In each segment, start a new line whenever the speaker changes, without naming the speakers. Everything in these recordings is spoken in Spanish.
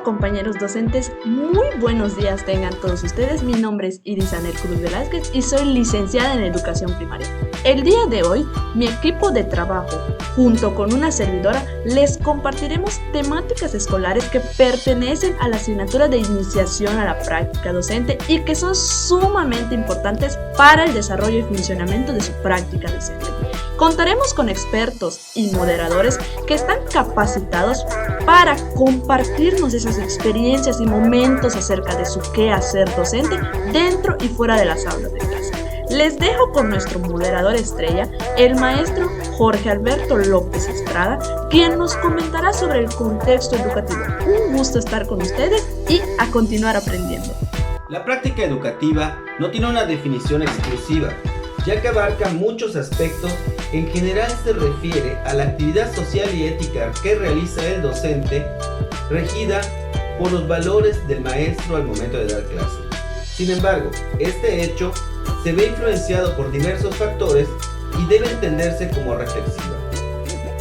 compañeros docentes, muy buenos días tengan todos ustedes. Mi nombre es Irisaner Cruz Velázquez y soy licenciada en Educación Primaria. El día de hoy, mi equipo de trabajo, junto con una servidora, les compartiremos temáticas escolares que pertenecen a la asignatura de iniciación a la práctica docente y que son sumamente importantes para el desarrollo y funcionamiento de su práctica docente. Contaremos con expertos y moderadores que están capacitados para compartirnos esas experiencias y momentos acerca de su quehacer docente dentro y fuera de las aulas de clase. Les dejo con nuestro moderador estrella, el maestro Jorge Alberto López Estrada, quien nos comentará sobre el contexto educativo. Un gusto estar con ustedes y a continuar aprendiendo.
La práctica educativa no tiene una definición exclusiva, ya que abarca muchos aspectos. En general se refiere a la actividad social y ética que realiza el docente, regida por los valores del maestro al momento de dar clase. Sin embargo, este hecho se ve influenciado por diversos factores y debe entenderse como reflexiva.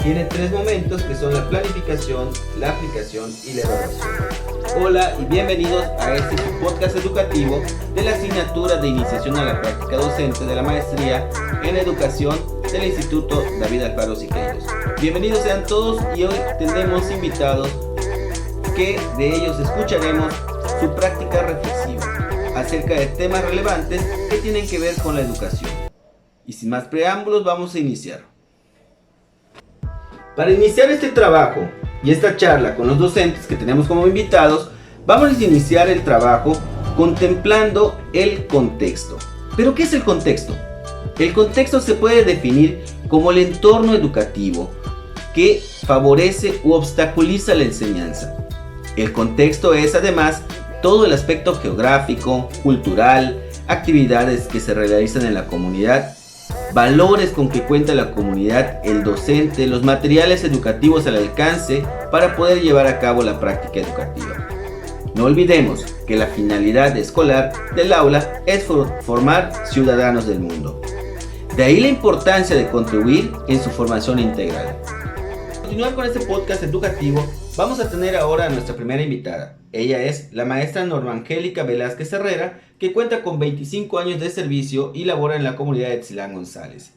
Tiene tres momentos que son la planificación, la aplicación y la evaluación. Hola y bienvenidos a este podcast educativo de la asignatura de iniciación a la práctica docente de la maestría en educación del Instituto David Alfaro Siqueiros. Bienvenidos sean todos y hoy tendremos invitados que de ellos escucharemos su práctica reflexiva acerca de temas relevantes que tienen que ver con la educación. Y sin más preámbulos vamos a iniciar. Para iniciar este trabajo y esta charla con los docentes que tenemos como invitados, vamos a iniciar el trabajo contemplando el contexto. ¿Pero qué es el contexto? El contexto se puede definir como el entorno educativo que favorece u obstaculiza la enseñanza. El contexto es además todo el aspecto geográfico, cultural, actividades que se realizan en la comunidad, valores con que cuenta la comunidad, el docente, los materiales educativos al alcance para poder llevar a cabo la práctica educativa. No olvidemos que la finalidad escolar del aula es formar ciudadanos del mundo. De ahí la importancia de contribuir en su formación integral. Para continuar con este podcast educativo, vamos a tener ahora a nuestra primera invitada. Ella es la maestra Norma Angélica Velázquez Herrera, que cuenta con 25 años de servicio y labora en la comunidad de Etzilán González.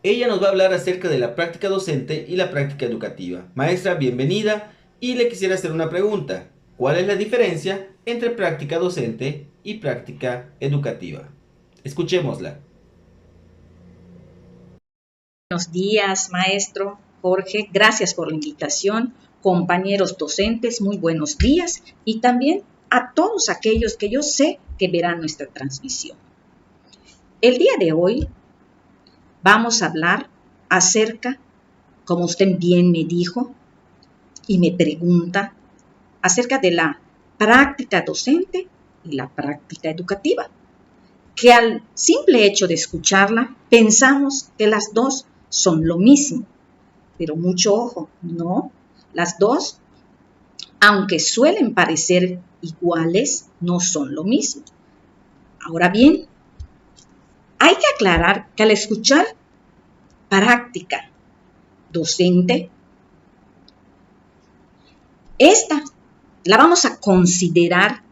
Ella nos va a hablar acerca de la práctica docente y la práctica educativa. Maestra, bienvenida, y le quisiera hacer una pregunta. ¿Cuál es la diferencia entre práctica docente y práctica educativa? Escuchémosla.
Buenos días, maestro Jorge. Gracias por la invitación. Compañeros docentes, muy buenos días. Y también a todos aquellos que yo sé que verán nuestra transmisión. El día de hoy vamos a hablar acerca, como usted bien me dijo y me pregunta, acerca de la práctica docente y la práctica educativa, que al simple hecho de escucharla pensamos que las dos son lo mismo, pero mucho ojo, no, las dos, aunque suelen parecer iguales, no son lo mismo. Ahora bien, hay que aclarar que al escuchar práctica docente, esta la vamos a considerar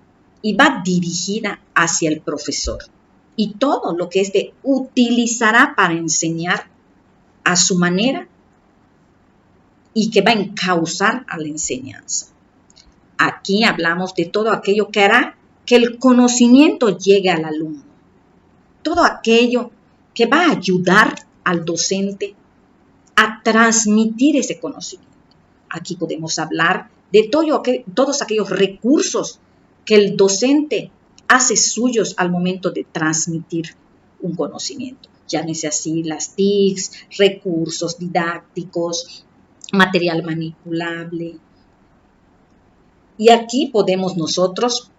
y va dirigida hacia el profesor. Y todo lo que éste utilizará para enseñar a su manera y que va a encauzar a la enseñanza. Aquí hablamos de todo aquello que hará que el conocimiento llegue al alumno. Todo aquello que va a ayudar al docente a transmitir ese conocimiento. Aquí podemos hablar de todos aquellos recursos que el docente hace suyos al momento de transmitir un conocimiento. Llámese así las TICs, recursos didácticos, material manipulable. Y aquí podemos nosotros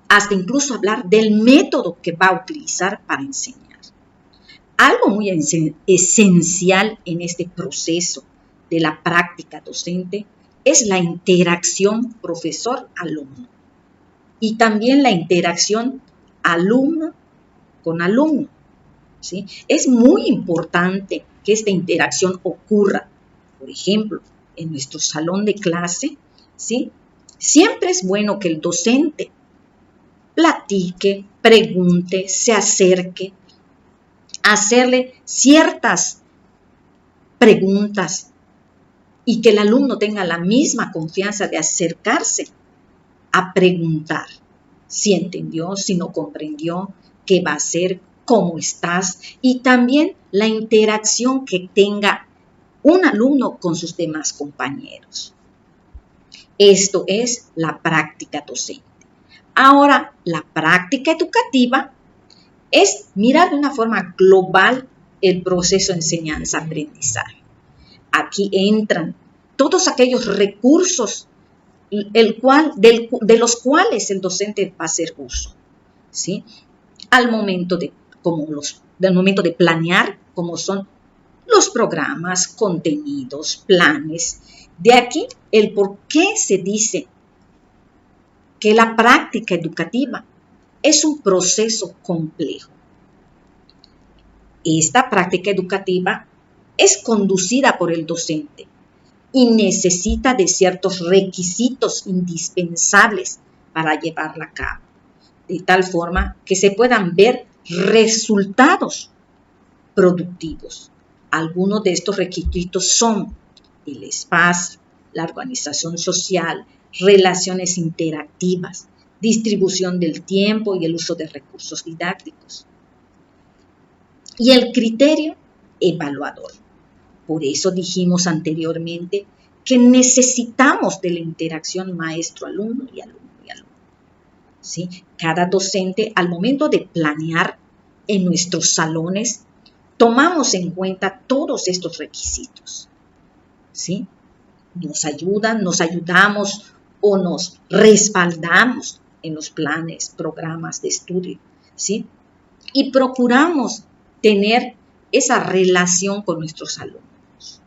hasta incluso hablar del método que va a utilizar para enseñar. Algo muy esencial en este proceso de la práctica docente es la interacción profesor-alumno y también la interacción alumno con alumno. ¿Sí? Es muy importante que esta interacción ocurra, por ejemplo, en nuestro salón de clase, ¿sí? Siempre es bueno que el docente platique, pregunte, se acerque, hacerle ciertas preguntas y que el alumno tenga la misma confianza de acercarse a preguntar si entendió, si no comprendió, qué va a hacer, cómo estás, y también la interacción que tenga un alumno con sus demás compañeros. Esto es la práctica docente. Ahora, la práctica educativa es mirar de una forma global el proceso de enseñanza-aprendizaje. Aquí entran todos aquellos recursos de los cuales el docente va a hacer uso, ¿sí? Del momento de planear, como son los programas, contenidos, planes. De aquí el por qué se dice que la práctica educativa es un proceso complejo. Esta práctica educativa es conducida por el docente y necesita de ciertos requisitos indispensables para llevarla a cabo, de tal forma que se puedan ver resultados productivos. Algunos de estos requisitos son el espacio, la organización social, relaciones interactivas, distribución del tiempo y el uso de recursos didácticos. Y el criterio evaluador. Por eso dijimos anteriormente que necesitamos de la interacción maestro-alumno y alumno-alumno. ¿Sí? Cada docente, al momento de planear en nuestros salones, tomamos en cuenta todos estos requisitos. ¿Sí? Nos ayudamos o nos respaldamos en los planes, programas de estudio, ¿sí? Y procuramos tener esa relación con nuestros alumnos.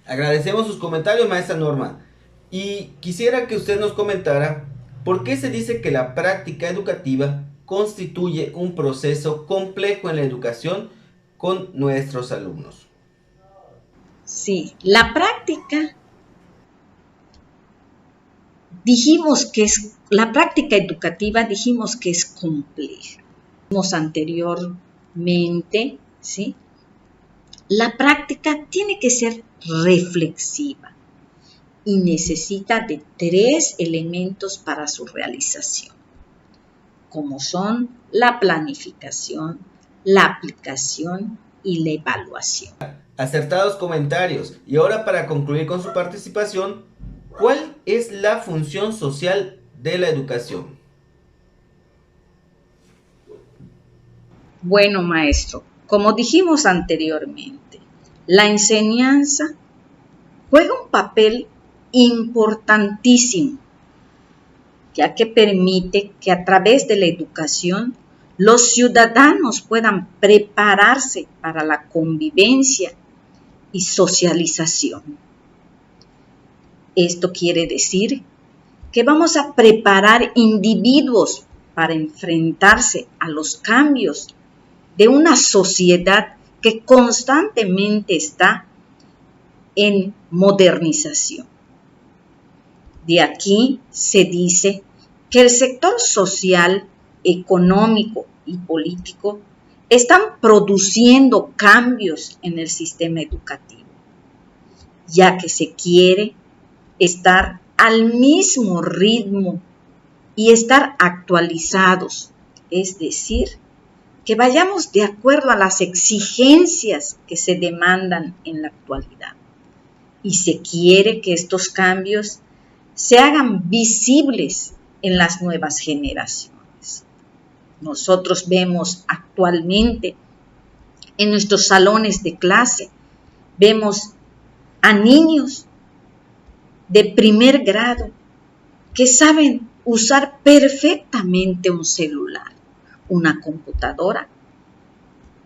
Agradecemos sus comentarios, maestra Norma. Y quisiera que usted nos comentara por qué se dice que la práctica educativa constituye un proceso complejo en la educación con nuestros alumnos.
Sí, la práctica, la práctica educativa dijimos que es compleja. Dijimos anteriormente, ¿sí? La práctica tiene que ser reflexiva y necesita de 3 elementos para su realización, como son la planificación, la aplicación y la evaluación.
Acertados comentarios. Y ahora, para concluir con su participación, ¿cuál es la función social de la educación?
Bueno, maestro, como dijimos anteriormente, la enseñanza juega un papel importantísimo, ya que permite que a través de la educación los ciudadanos puedan prepararse para la convivencia y socialización. Esto quiere decir que vamos a preparar individuos para enfrentarse a los cambios de una sociedad que constantemente está en modernización. De aquí se dice que el sector social, económico y político están produciendo cambios en el sistema educativo, ya que se quiere estar al mismo ritmo y estar actualizados, es decir, que vayamos de acuerdo a las exigencias que se demandan en la actualidad. Y se quiere que estos cambios se hagan visibles en las nuevas generaciones. Nosotros vemos actualmente en nuestros salones de clase, vemos a niños de primer grado que saben usar perfectamente un celular, una computadora.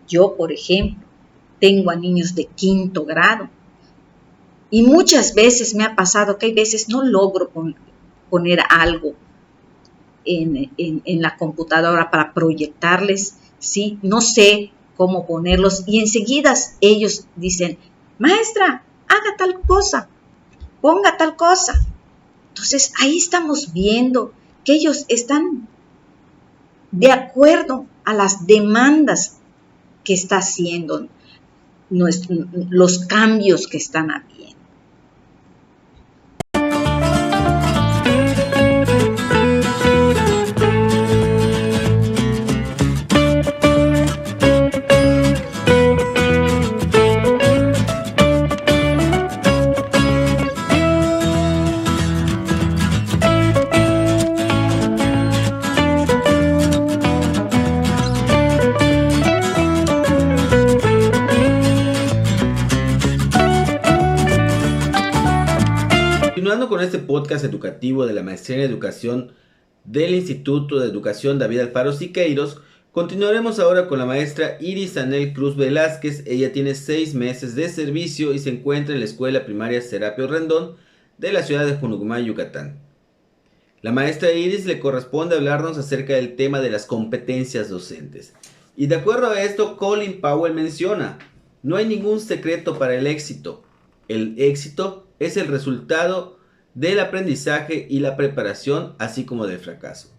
Yo, por ejemplo, tengo a niños de 5º grado y muchas veces me ha pasado que hay veces no logro poner algo en la computadora para proyectarles, ¿sí? No sé cómo ponerlos y enseguida ellos dicen, maestra, haga tal cosa, ponga tal cosa. Entonces, ahí estamos viendo que ellos están de acuerdo a las demandas que está haciendo los cambios que están habiendo.
Continuando con este podcast educativo de la Maestría en Educación del Instituto de Educación David Alfaro Siqueiros, continuaremos ahora con la maestra Iris Anel Cruz Velázquez. Ella tiene 6 meses de servicio y se encuentra en la Escuela Primaria Serapio Rendón de la ciudad de Junucumay, Yucatán. La maestra Iris le corresponde hablarnos acerca del tema de las competencias docentes. Y de acuerdo a esto, Colin Powell menciona: no hay ningún secreto para el éxito. El éxito es el resultado del aprendizaje y la preparación, así como del fracaso.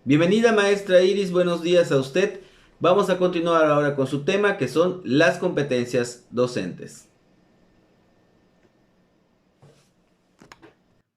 Bienvenida, maestra Iris, buenos días a usted. Vamos a continuar ahora con su tema, que son las competencias docentes.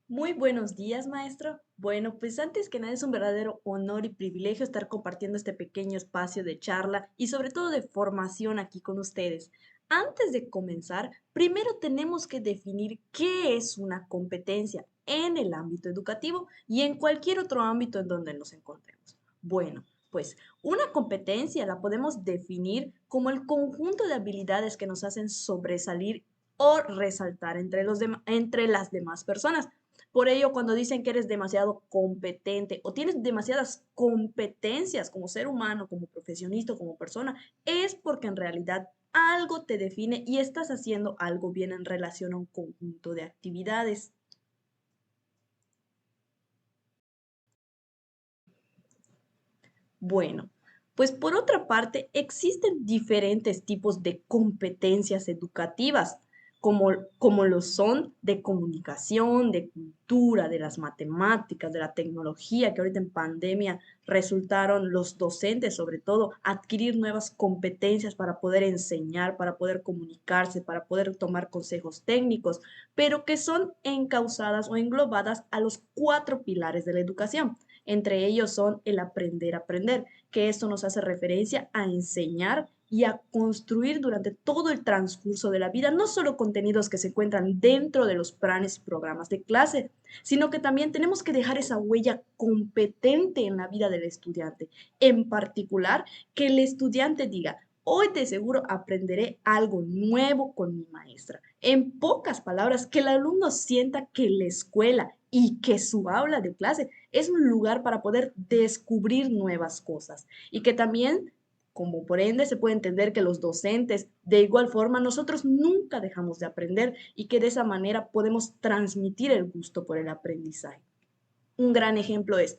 Muy buenos días, maestro. Bueno, pues antes que nada es un verdadero honor y privilegio estar compartiendo este pequeño espacio de charla y sobre todo de formación aquí con ustedes. Antes de comenzar, primero tenemos que definir qué es una competencia en el ámbito educativo y en cualquier otro ámbito en donde nos encontremos. Bueno, pues una competencia la podemos definir como el conjunto de habilidades que nos hacen sobresalir o resaltar entre las demás personas. Por ello, cuando dicen que eres demasiado competente o tienes demasiadas competencias como ser humano, como profesionista, como persona, es porque en realidad algo te define y estás haciendo algo bien en relación a un conjunto de actividades. Bueno, pues por otra parte, existen diferentes tipos de competencias educativas, como lo son de comunicación, de cultura, de las matemáticas, de la tecnología, que ahorita en pandemia resultaron los docentes, sobre todo, adquirir nuevas competencias para poder enseñar, para poder comunicarse, para poder tomar consejos técnicos, pero que son encausadas o englobadas a los 4 pilares de la educación. Entre ellos son el aprender a aprender, que esto nos hace referencia a enseñar y a construir durante todo el transcurso de la vida, no solo contenidos que se encuentran dentro de los planes y programas de clase, sino que también tenemos que dejar esa huella competente en la vida del estudiante. En particular, que el estudiante diga: hoy de seguro aprenderé algo nuevo con mi maestra. En pocas palabras, que el alumno sienta que la escuela y que su aula de clase es un lugar para poder descubrir nuevas cosas y que también, como por ende, se puede entender que los docentes, de igual forma, nosotros nunca dejamos de aprender y que de esa manera podemos transmitir el gusto por el aprendizaje. Un gran ejemplo es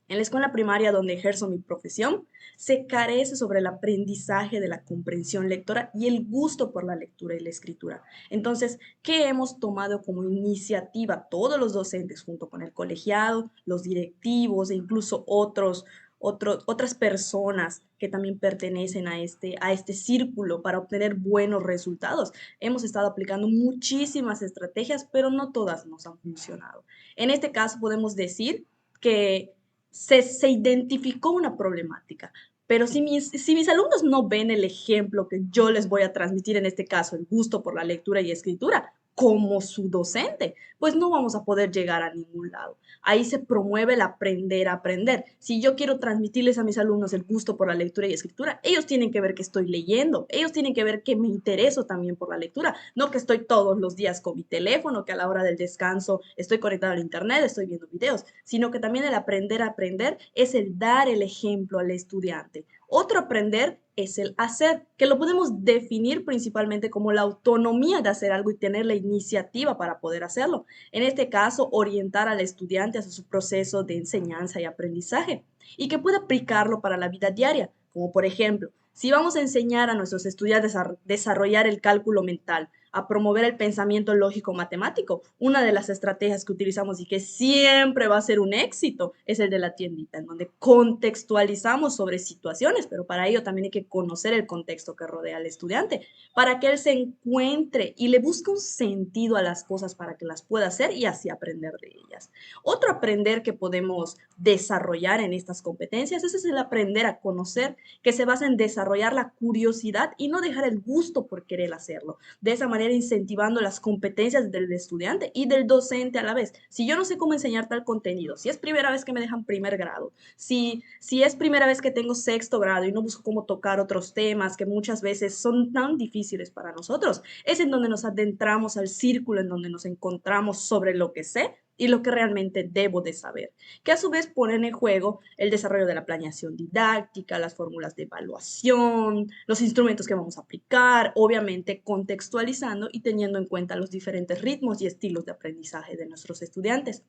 en la escuela primaria donde ejerzo mi profesión, se carece sobre el aprendizaje de la comprensión lectora y el gusto por la lectura y la escritura. Entonces, ¿qué hemos tomado como iniciativa todos los docentes junto con el colegiado, los directivos e incluso otras personas que también pertenecen a este círculo para obtener buenos resultados? Hemos estado aplicando muchísimas estrategias, pero no todas nos han funcionado. En este caso podemos decir que se identificó una problemática, pero si mis alumnos no ven el ejemplo que yo les voy a transmitir, en este caso el gusto por la lectura y escritura, como su docente, pues no vamos a poder llegar a ningún lado. Ahí se promueve el aprender a aprender. Si yo quiero transmitirles a mis alumnos el gusto por la lectura y escritura, ellos tienen que ver que estoy leyendo, ellos tienen que ver que me intereso también por la lectura, no que estoy todos los días con mi teléfono, que a la hora del descanso estoy conectado al internet, estoy viendo videos, sino que también el aprender a aprender es el dar el ejemplo al estudiante. Otro aprender es el hacer, que lo podemos definir principalmente como la autonomía de hacer algo y tener la iniciativa para poder hacerlo. En este caso, orientar al estudiante hacia su proceso de enseñanza y aprendizaje y que pueda aplicarlo para la vida diaria, como por ejemplo, si vamos a enseñar a nuestros estudiantes a desarrollar el cálculo mental, a promover el pensamiento lógico-matemático. Una de las estrategias que utilizamos y que siempre va a ser un éxito es el de la tiendita, en donde contextualizamos sobre situaciones, pero para ello también hay que conocer el contexto que rodea al estudiante, para que él se encuentre y le busque un sentido a las cosas para que las pueda hacer y así aprender de ellas. Otro aprender que podemos desarrollar en estas competencias es el aprender a conocer, que se basa en desarrollar la curiosidad y no dejar el gusto por querer hacerlo. De esa manera incentivando las competencias del estudiante y del docente a la vez. Si yo no sé cómo enseñar tal contenido, si es primera vez que me dejan primer grado, si es primera vez que tengo sexto grado y no busco cómo tocar otros temas que muchas veces son tan difíciles para nosotros, es en donde nos adentramos al círculo, en donde nos encontramos sobre lo que sé y lo que realmente debo de saber, que a su vez ponen en juego el desarrollo de la planeación didáctica, las fórmulas de evaluación, los instrumentos que vamos a aplicar, obviamente contextualizando y teniendo en cuenta los diferentes ritmos y estilos de aprendizaje de nuestros estudiantes.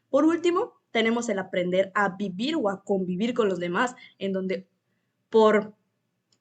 Por último, tenemos el aprender a vivir o a convivir con los demás, en donde por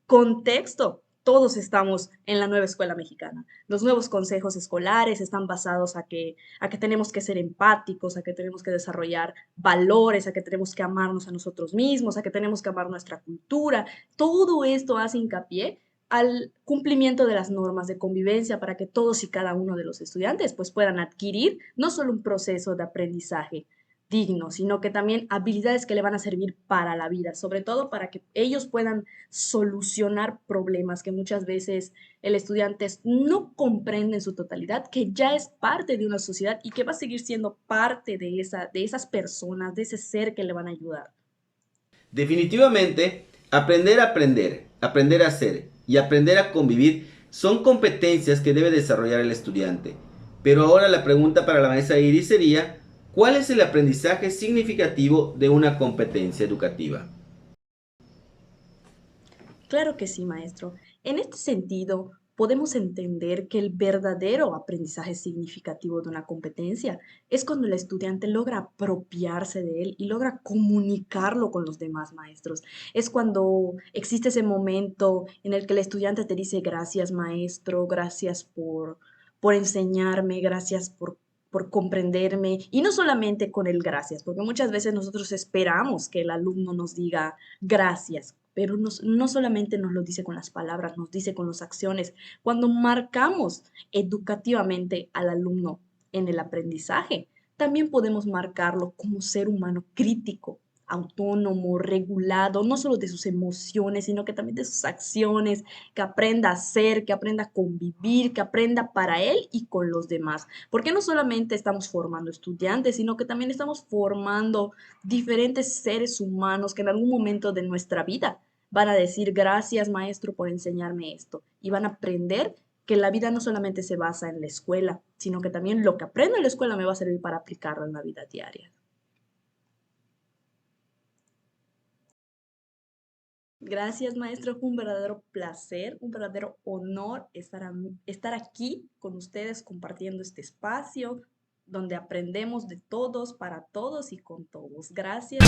contexto todos estamos en la nueva escuela mexicana. Los nuevos consejos escolares están basados a que tenemos que ser empáticos, a que tenemos que desarrollar valores, a que tenemos que amarnos a nosotros mismos, a que tenemos que amar nuestra cultura. Todo esto hace hincapié al cumplimiento de las normas de convivencia para que todos y cada uno de los estudiantes pues, puedan adquirir no solo un proceso de aprendizaje digno, sino que también habilidades que le van a servir para la vida, sobre todo para que ellos puedan solucionar problemas que muchas veces el estudiante no comprende en su totalidad, que ya es parte de una sociedad y que va a seguir siendo parte de esas personas, de ese ser que le van a ayudar.
Definitivamente, aprender a hacer y aprender a convivir son competencias que debe desarrollar el estudiante. Pero ahora la pregunta para la maestra Iris sería: ¿cuál es el aprendizaje significativo de una competencia educativa?
Claro que sí, maestro. En este sentido, podemos entender que el verdadero aprendizaje significativo de una competencia es cuando el estudiante logra apropiarse de él y logra comunicarlo con los demás maestros. Es cuando existe ese momento en el que el estudiante te dice: gracias, maestro, gracias por enseñarme, gracias por comprenderme, y no solamente con el gracias, porque muchas veces nosotros esperamos que el alumno nos diga gracias, pero no solamente nos lo dice con las palabras, nos dice con las acciones. Cuando marcamos educativamente al alumno en el aprendizaje, también podemos marcarlo como ser humano crítico, autónomo, regulado, no solo de sus emociones, sino que también de sus acciones, que aprenda a ser, que aprenda a convivir, que aprenda para él y con los demás. Porque no solamente estamos formando estudiantes, sino que también estamos formando diferentes seres humanos que en algún momento de nuestra vida van a decir: gracias, maestro, por enseñarme esto. Y van a aprender que la vida no solamente se basa en la escuela, sino que también lo que aprendo en la escuela me va a servir para aplicarlo en la vida diaria. Gracias, maestro. Fue un verdadero placer, un verdadero honor estar aquí con ustedes compartiendo este espacio donde aprendemos de todos, para todos y con todos. Gracias.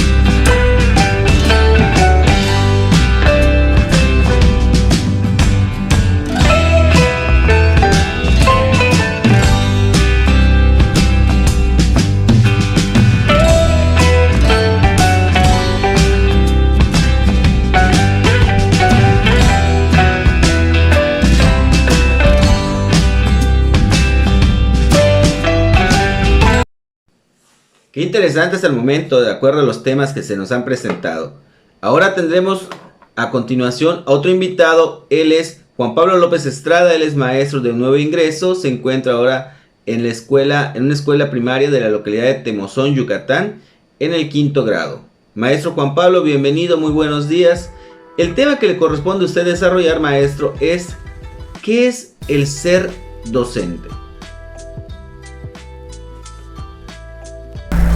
Qué interesante hasta el momento, de acuerdo a los temas que se nos han presentado. Ahora tendremos a continuación a otro invitado. Él es Juan Pablo López Estrada. Él es maestro de nuevo ingreso. Se encuentra ahora en una escuela primaria de la localidad de Temozón, Yucatán, en el 5º grado. Maestro Juan Pablo, bienvenido, muy buenos días. El tema que le corresponde a usted desarrollar, maestro, es: ¿qué es el ser docente?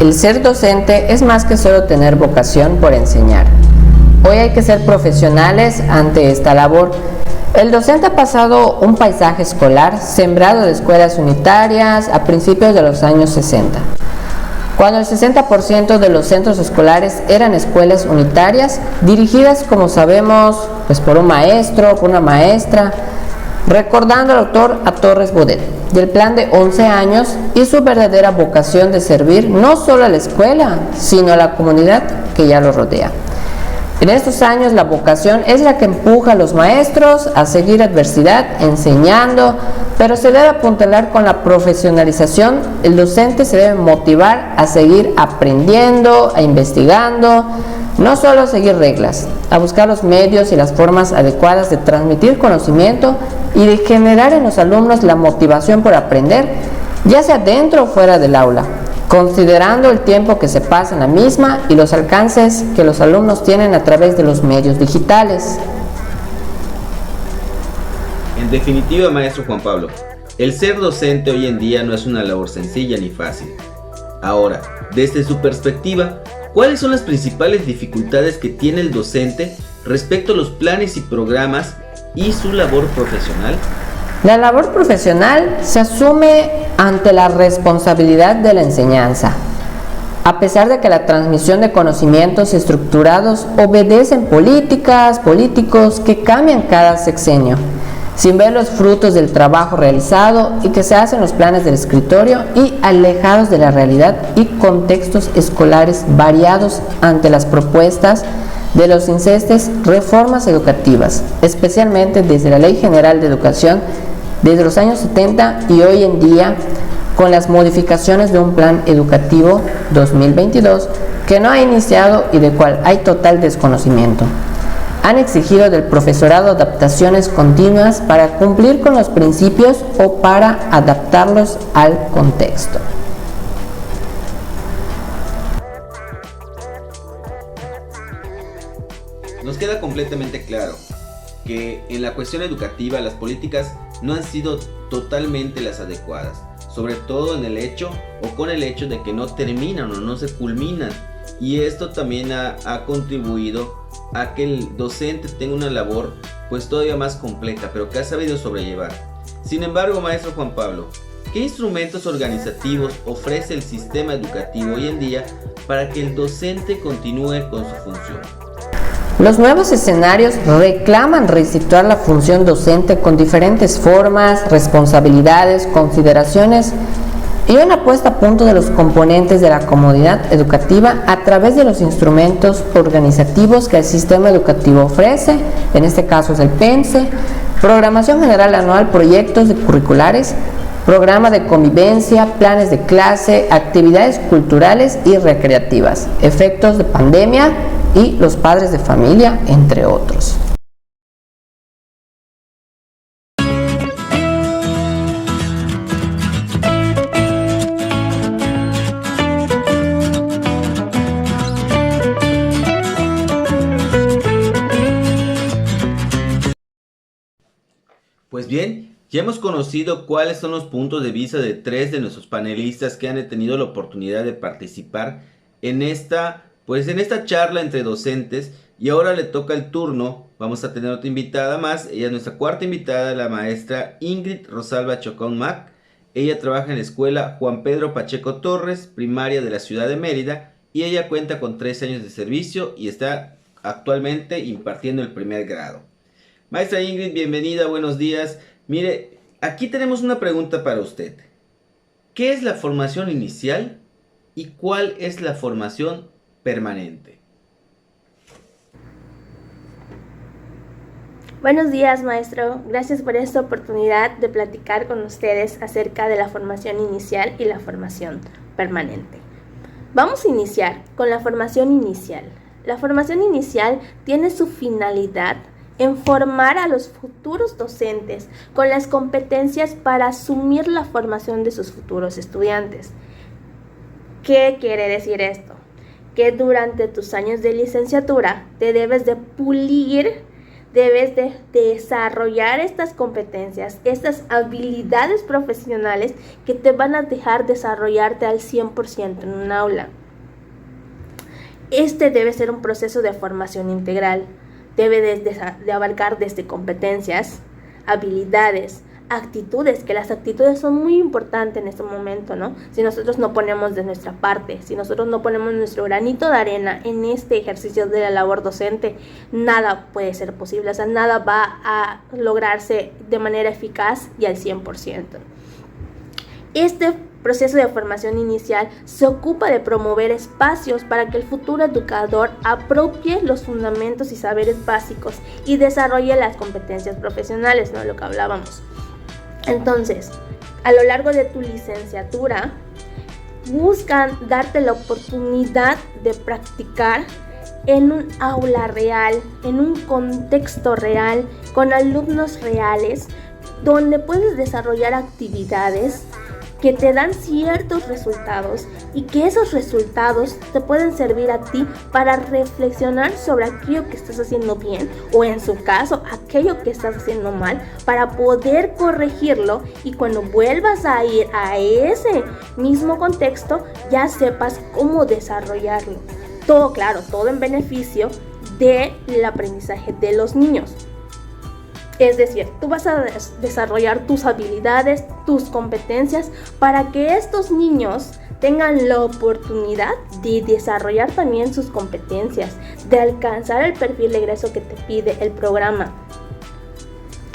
El ser docente es más que solo tener vocación por enseñar. Hoy hay que ser profesionales ante esta labor. El docente ha pasado un paisaje escolar sembrado de escuelas unitarias a principios de los años 60, cuando el 60% de los centros escolares eran escuelas unitarias, dirigidas, como sabemos, pues por un maestro, por una maestra, recordando al autor a Torres Bodet del plan de 11 años y su verdadera vocación de servir no solo a la escuela, sino a la comunidad que ya lo rodea. En estos años la vocación es la que empuja a los maestros a seguir adversidad enseñando, pero se debe apuntalar con la profesionalización. El docente se debe motivar a seguir aprendiendo, a investigando, no solo a seguir reglas, a buscar los medios y las formas adecuadas de transmitir conocimiento y de generar en los alumnos la motivación por aprender, ya sea dentro o fuera del aula, considerando el tiempo que se pasa en la misma y los alcances que los alumnos tienen a través de los medios digitales.
En definitiva, maestro Juan Pablo, el ser docente hoy en día no es una labor sencilla ni fácil. Ahora, desde su perspectiva, ¿cuáles son las principales dificultades que tiene el docente respecto a los planes y programas y su labor profesional?
La labor profesional se asume ante la responsabilidad de la enseñanza. A pesar de que la transmisión de conocimientos estructurados obedecen políticos que cambian cada sexenio, sin ver los frutos del trabajo realizado y que se hacen los planes del escritorio y alejados de la realidad y contextos escolares variados ante las propuestas de los incestes reformas educativas, especialmente desde la Ley General de Educación desde los años 70 y hoy en día con las modificaciones de un plan educativo 2022 que no ha iniciado y del cual hay total desconocimiento. Han exigido del profesorado adaptaciones continuas para cumplir con los principios o para adaptarlos al contexto.
Nos queda completamente claro que en la cuestión educativa las políticas no han sido totalmente las adecuadas, sobre todo en el hecho o con el hecho de que no terminan o no se culminan, y esto también ha contribuido a que el docente tenga una labor pues todavía más compleja, pero que ha sabido sobrellevar. Sin embargo, maestro Juan Pablo, ¿qué instrumentos organizativos ofrece el sistema educativo hoy en día para que el docente continúe con su función?
Los nuevos escenarios reclaman resituar la función docente con diferentes formas, responsabilidades, consideraciones y una puesta a punto de los componentes de la comunidad educativa a través de los instrumentos organizativos que el sistema educativo ofrece, en este caso es el PENSE, programación general anual, proyectos curriculares, programa de convivencia, planes de clase, actividades culturales y recreativas, efectos de pandemia y los padres de familia, entre otros.
Pues bien, ya hemos conocido cuáles son los puntos de vista de 3 de nuestros panelistas que han tenido la oportunidad de participar en esta charla entre docentes, y ahora le toca el turno. Vamos a tener otra invitada más. Ella es nuestra cuarta invitada, la maestra Ingrid Rosalba Chocón Mac. Ella trabaja en la escuela Juan Pedro Pacheco Torres, primaria de la ciudad de Mérida, y ella cuenta con 3 años de servicio y está actualmente impartiendo el primer grado. Maestra Ingrid, bienvenida, buenos días. Mire, aquí tenemos una pregunta para usted. ¿Qué es la formación inicial y cuál es la formación permanente?
Buenos días, maestro. Gracias por esta oportunidad de platicar con ustedes acerca de la formación inicial y la formación permanente. Vamos a iniciar con la formación inicial. La formación inicial tiene su finalidad en formar a los futuros docentes con las competencias para asumir la formación de sus futuros estudiantes. ¿Qué quiere decir esto? Que durante tus años de licenciatura te debes de pulir, debes de desarrollar estas competencias, estas habilidades profesionales que te van a dejar desarrollarte al 100% en un aula. Este debe ser un proceso de formación integral. Debe de abarcar desde competencias, habilidades, actitudes, que las actitudes son muy importantes en este momento, ¿no? Si nosotros no ponemos de nuestra parte, si nosotros no ponemos nuestro granito de arena en este ejercicio de la labor docente, nada puede ser posible, o sea, nada va a lograrse de manera eficaz y al 100%. Este proceso de formación inicial se ocupa de promover espacios para que el futuro educador apropie los fundamentos y saberes básicos y desarrolle las competencias profesionales, ¿no? Lo que hablábamos. Entonces, a lo largo de tu licenciatura, buscan darte la oportunidad de practicar en un aula real, en un contexto real, con alumnos reales, donde puedes desarrollar actividades que te dan ciertos resultados y que esos resultados te pueden servir a ti para reflexionar sobre aquello que estás haciendo bien o, en su caso, aquello que estás haciendo mal, para poder corregirlo y cuando vuelvas a ir a ese mismo contexto ya sepas cómo desarrollarlo. Todo, claro, todo en beneficio del aprendizaje de los niños. Es decir, tú vas a desarrollar tus habilidades, tus competencias para que estos niños tengan la oportunidad de desarrollar también sus competencias, de alcanzar el perfil de egreso que te pide el programa.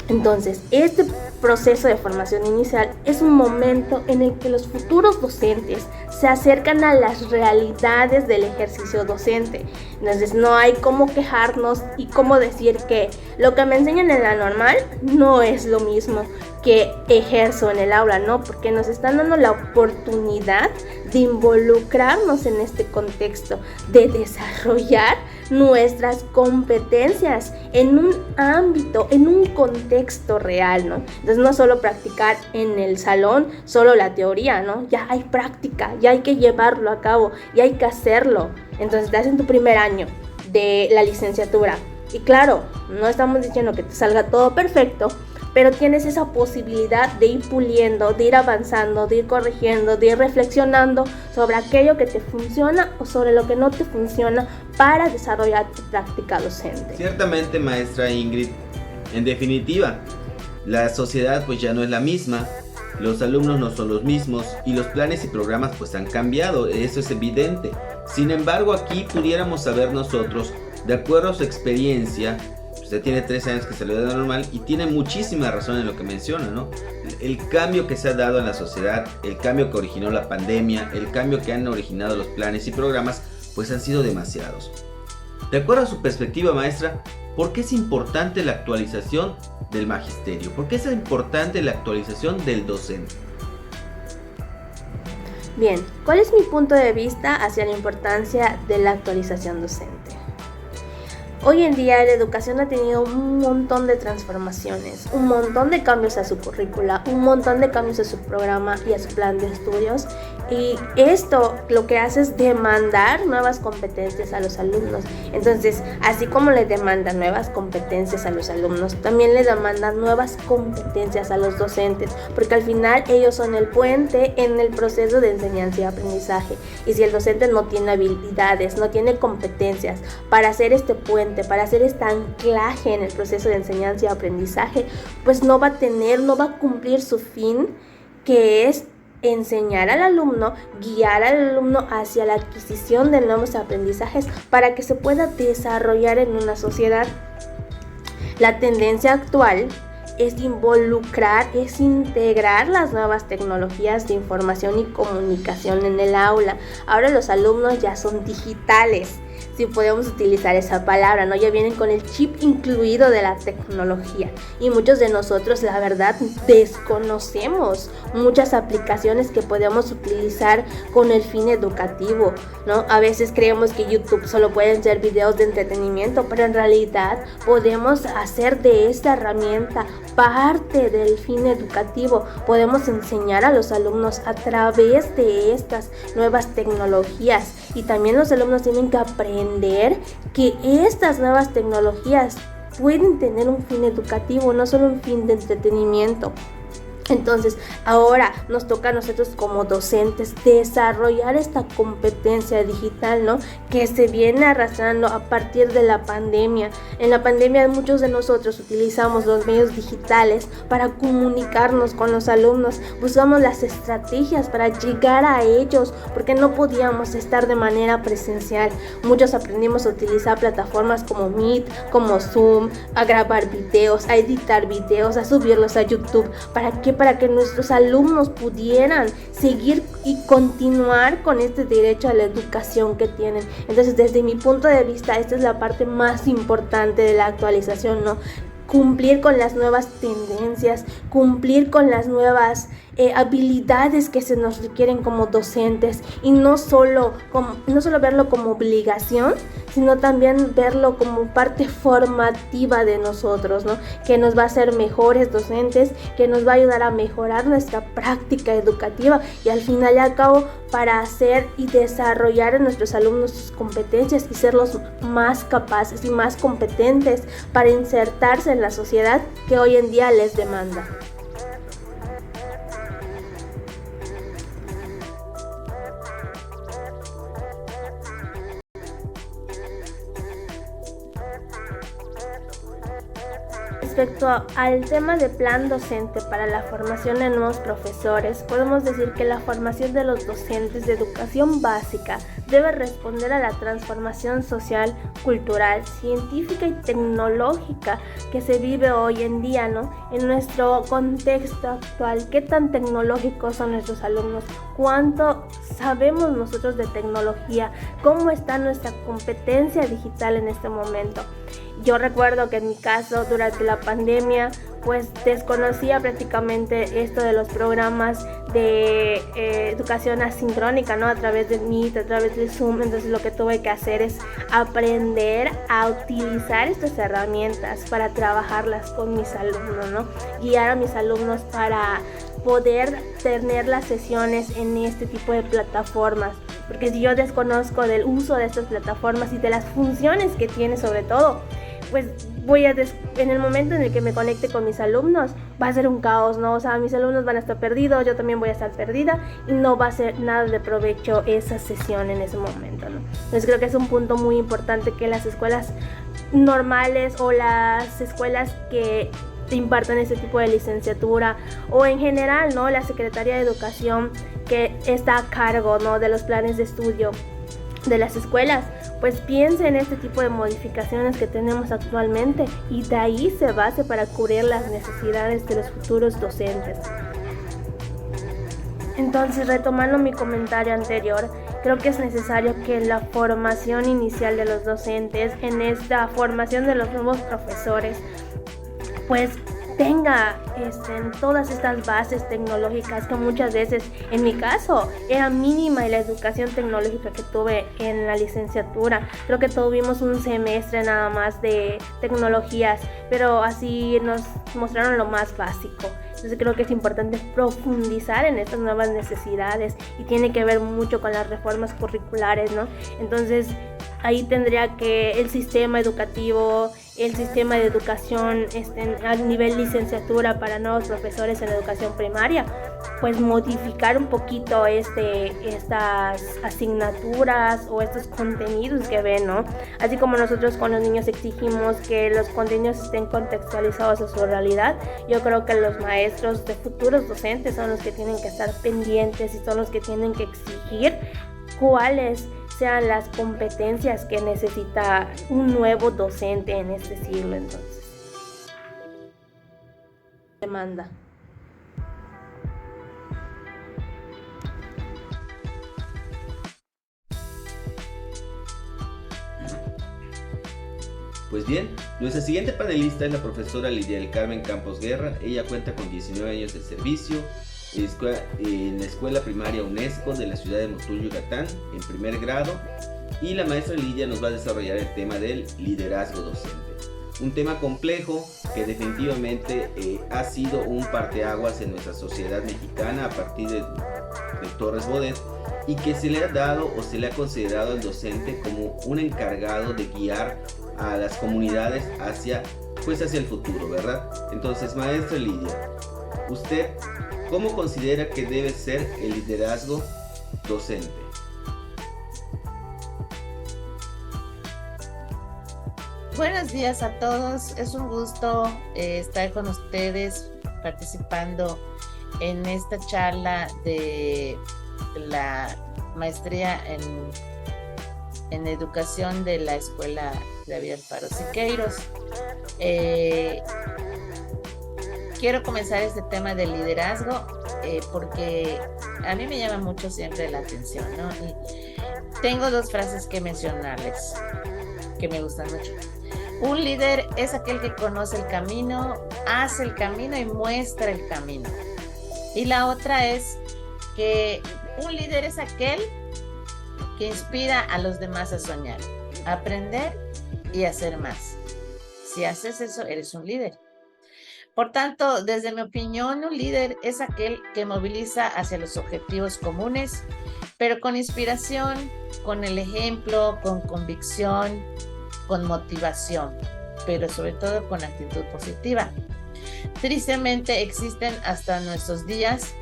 Entonces, este proceso de formación inicial es un momento en el que los futuros docentes se acercan a las realidades del ejercicio docente. Entonces, no hay cómo quejarnos y cómo decir que lo que me enseñan en la normal no es lo mismo que ejerzo en el aula, ¿no? Porque nos están dando la oportunidad de involucrarnos en este contexto, de desarrollar nuestras competencias en un ámbito, en un contexto real, ¿no? Entonces, no solo practicar en el salón, solo la teoría, ¿no? Ya hay práctica, ya hay que llevarlo a cabo, ya hay que hacerlo. Entonces, estás en tu primer año de la licenciatura. Y claro, no estamos diciendo que te salga todo perfecto, pero tienes esa posibilidad de ir puliendo, de ir avanzando, de ir corrigiendo, de ir reflexionando sobre aquello que te funciona o sobre lo que no te funciona para desarrollar tu práctica docente.
Ciertamente, maestra Ingrid, en definitiva, la sociedad pues ya no es la misma, los alumnos no son los mismos y los planes y programas pues han cambiado, eso es evidente. Sin embargo, aquí pudiéramos saber nosotros, de acuerdo a su experiencia, usted tiene 13 años que salió de la normal y tiene muchísima razón en lo que menciona, ¿no? El cambio que se ha dado en la sociedad, el cambio que originó la pandemia, el cambio que han originado los planes y programas, pues han sido demasiados. De acuerdo a su perspectiva, maestra, ¿por qué es importante la actualización del magisterio? ¿Por qué es importante la actualización del docente?
Bien, ¿cuál es mi punto de vista hacia la importancia de la actualización docente? Hoy en día la educación ha tenido un montón de transformaciones, un montón de cambios a su currícula, un montón de cambios a su programa y a su plan de estudios, y esto lo que hace es demandar nuevas competencias a los alumnos. Entonces, así como le demandan nuevas competencias a los alumnos, también le demandan nuevas competencias a los docentes, porque al final ellos son el puente en el proceso de enseñanza y aprendizaje, y si el docente no tiene habilidades, no tiene competencias para hacer este puente, para hacer este anclaje en el proceso de enseñanza y aprendizaje, pues no va a cumplir su fin, que es enseñar al alumno, guiar al alumno hacia la adquisición de nuevos aprendizajes para que se pueda desarrollar en una sociedad. La tendencia actual es involucrar, es integrar las nuevas tecnologías de información y comunicación en el aula. Ahora los alumnos ya son digitales, si podemos utilizar esa palabra, ¿no? Ya vienen con el chip incluido de la tecnología, y muchos de nosotros, la verdad, desconocemos muchas aplicaciones que podemos utilizar con el fin educativo, ¿no? A veces creemos que YouTube solo pueden ser videos de entretenimiento, pero en realidad podemos hacer de esta herramienta parte del fin educativo. Podemos enseñar a los alumnos a través de estas nuevas tecnologías, y también los alumnos tienen que aprender que estas nuevas tecnologías pueden tener un fin educativo, no solo un fin de entretenimiento. Entonces, ahora nos toca a nosotros como docentes desarrollar esta competencia digital, ¿no? Que se viene arrastrando a partir de la pandemia. En la pandemia muchos de nosotros utilizamos los medios digitales para comunicarnos con los alumnos, buscamos las estrategias para llegar a ellos, porque no podíamos estar de manera presencial. Muchos aprendimos a utilizar plataformas como Meet, como Zoom, a grabar videos, a editar videos, a subirlos a YouTube. Para que nuestros alumnos pudieran seguir y continuar con este derecho a la educación que tienen. Entonces, desde mi punto de vista, esta es la parte más importante de la actualización, ¿no? Cumplir con las nuevas tendencias, cumplir con las nuevas habilidades que se nos requieren como docentes, y no solo verlo como obligación, sino también verlo como parte formativa de nosotros, ¿no? Que nos va a hacer mejores docentes, que nos va a ayudar a mejorar nuestra práctica educativa y al final y al cabo para hacer y desarrollar en nuestros alumnos sus competencias y serlos más capaces y más competentes para insertarse en la sociedad que hoy en día les demanda. Respecto al tema de plan docente para la formación de nuevos profesores, podemos decir que la formación de los docentes de educación básica debe responder a la transformación social, cultural, científica y tecnológica que se vive hoy en día, ¿no? En nuestro contexto actual, ¿qué tan tecnológicos son nuestros alumnos? ¿Cuánto sabemos nosotros de tecnología? ¿Cómo está nuestra competencia digital en este momento? Yo recuerdo que en mi caso, durante la pandemia, pues desconocía prácticamente esto de los programas de educación asincrónica, ¿no? A través de Meet, a través de Zoom. Entonces lo que tuve que hacer es aprender a utilizar estas herramientas para trabajarlas con mis alumnos, ¿no? Guiar a mis alumnos para poder tener las sesiones en este tipo de plataformas. Porque si yo desconozco del uso de estas plataformas y de las funciones que tiene sobre todo, pues en el momento en el que me conecte con mis alumnos va a ser un caos, ¿no? O sea, mis alumnos van a estar perdidos, yo también voy a estar perdida y no va a ser nada de provecho esa sesión en ese momento, ¿no? Entonces creo que es un punto muy importante que las escuelas normales o las escuelas que imparten ese tipo de licenciatura o en general, ¿no? La Secretaría de Educación que está a cargo, ¿no? De los planes de estudio de las escuelas, pues piense en este tipo de modificaciones que tenemos actualmente y de ahí se base para cubrir las necesidades de los futuros docentes. Entonces, retomando mi comentario anterior, creo que es necesario que la formación inicial de los docentes, en esta formación de los nuevos profesores, pues tenga todas estas bases tecnológicas que muchas veces, en mi caso, era mínima en la educación tecnológica que tuve en la licenciatura. Creo que tuvimos un semestre nada más de tecnologías, pero así nos mostraron lo más básico. Entonces creo que es importante profundizar en estas nuevas necesidades y tiene que ver mucho con las reformas curriculares, ¿no? Entonces ahí tendría que el sistema educativo, el sistema de educación a nivel licenciatura para nuevos profesores en educación primaria, pues modificar un poquito estas asignaturas o estos contenidos que ven, ¿no? Así como nosotros con los niños exigimos que los contenidos estén contextualizados a su realidad, yo creo que los maestros de futuros docentes son los que tienen que estar pendientes y son los que tienen que exigir cuáles sean las competencias que necesita un nuevo docente en este siglo. Entonces, demanda.
Pues bien, nuestra siguiente panelista es la profesora Lidia del Carmen Campos Guerra. Ella cuenta con 19 años de servicio en la escuela primaria UNESCO de la ciudad de Motul, Yucatán, en primer grado, y la maestra Lidia nos va a desarrollar el tema del liderazgo docente, un tema complejo que definitivamente ha sido un parteaguas en nuestra sociedad mexicana a partir de Torres Bodet, y que se le ha dado o se le ha considerado al docente como un encargado de guiar a las comunidades hacia el futuro, ¿verdad? Entonces, maestra Lidia, ¿Usted cómo considera que debe ser el liderazgo docente?
Buenos días a todos, es un gusto estar con ustedes participando en esta charla de la maestría en educación de la Escuela Xavier Faro Siqueiros. Quiero comenzar este tema del liderazgo porque a mí me llama mucho siempre la atención, ¿no? Y tengo dos frases que mencionarles que me gustan mucho. Un líder es aquel que conoce el camino, hace el camino y muestra el camino. Y la otra es que un líder es aquel que inspira a los demás a soñar, a aprender y a hacer más. Si haces eso, eres un líder. Por tanto, desde mi opinión, un líder es aquel que moviliza hacia los objetivos comunes, pero con inspiración, con el ejemplo, con convicción, con motivación, pero sobre todo con actitud positiva. Tristemente existen hasta nuestros días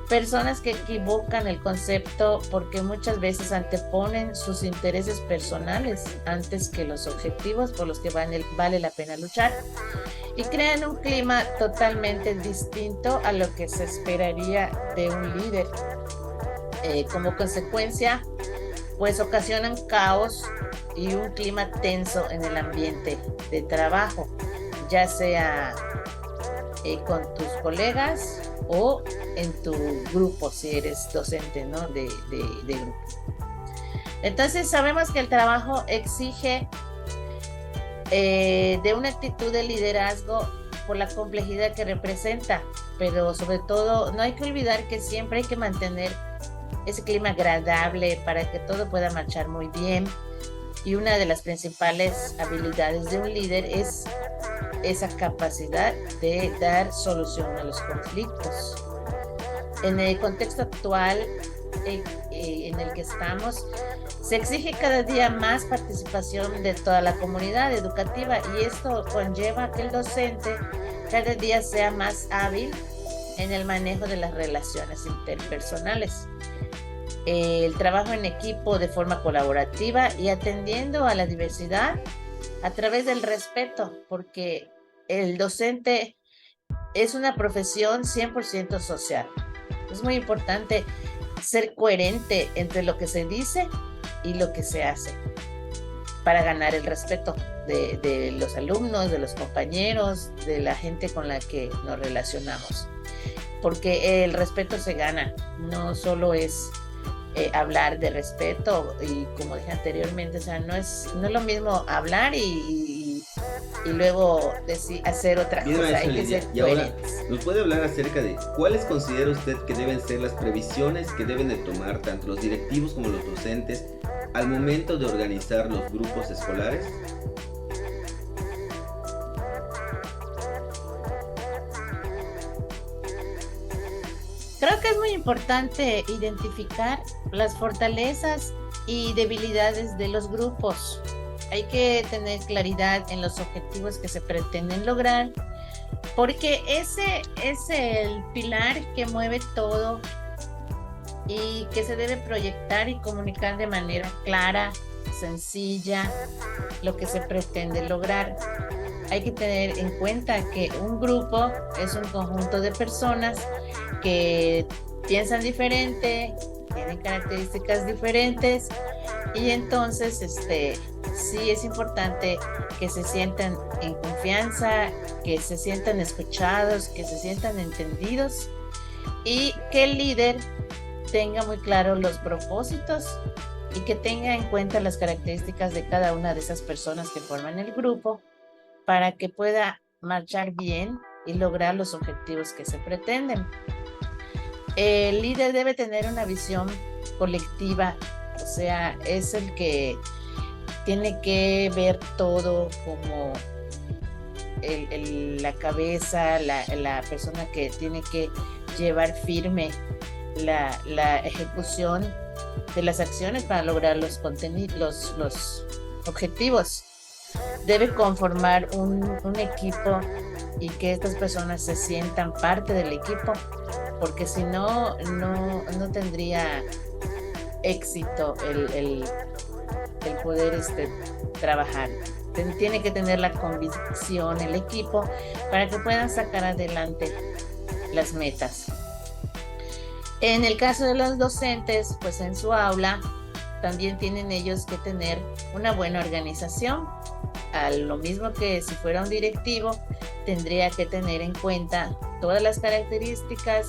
personas que equivocan el concepto porque muchas veces anteponen sus intereses personales antes que los objetivos por los que vale la pena luchar y crean un clima totalmente distinto a lo que se esperaría de un líder. Como consecuencia, pues ocasionan caos y un clima tenso en el ambiente de trabajo, ya sea con tus colegas o en tu grupo, si eres docente, ¿no? de grupo. Entonces sabemos que el trabajo exige de una actitud de liderazgo por la complejidad que representa, pero sobre todo no hay que olvidar que siempre hay que mantener ese clima agradable para que todo pueda marchar muy bien. Y una de las principales habilidades de un líder es esa capacidad de dar solución a los conflictos. En el contexto actual en el que estamos, se exige cada día más participación de toda la comunidad educativa y esto conlleva que el docente cada día sea más hábil en el manejo de las relaciones interpersonales. El trabajo en equipo de forma colaborativa y atendiendo a la diversidad a través del respeto, porque el docente es una profesión 100% social. Es muy importante ser coherente entre lo que se dice y lo que se hace para ganar el respeto de los alumnos, de los compañeros, de la gente con la que nos relacionamos. Porque el respeto se gana, no solo es hablar de respeto y como dije anteriormente, o sea, no es lo mismo hablar y luego hacer otra
Bien,
cosa. Hay que ser
ahora, ¿nos puede hablar acerca de cuáles considera usted que deben ser las previsiones que deben de tomar tanto los directivos como los docentes al momento de organizar los grupos escolares?
Creo que es muy importante identificar las fortalezas y debilidades de los grupos. Hay que tener claridad en los objetivos que se pretenden lograr, porque ese es el pilar que mueve todo y que se debe proyectar y comunicar de manera clara, sencilla, lo que se pretende lograr. Hay que tener en cuenta que un grupo es un conjunto de personas que piensan diferente, tienen características diferentes y entonces sí es importante que se sientan en confianza, que se sientan escuchados, que se sientan entendidos y que el líder tenga muy claro los propósitos y que tenga en cuenta las características de cada una de esas personas que forman el grupo para que pueda marchar bien y lograr los objetivos que se pretenden. El líder debe tener una visión colectiva, o sea, es el que tiene que ver todo como la cabeza, la persona que tiene que llevar firme la ejecución de las acciones para lograr los objetivos. Debe conformar un equipo y que estas personas se sientan parte del equipo, porque si no, no tendría éxito el poder trabajar. Tiene que tener la convicción el equipo para que puedan sacar adelante las metas. En el caso de los docentes, pues en su aula también tienen ellos que tener una buena organización. A lo mismo que si fuera un directivo, tendría que tener en cuenta todas las características,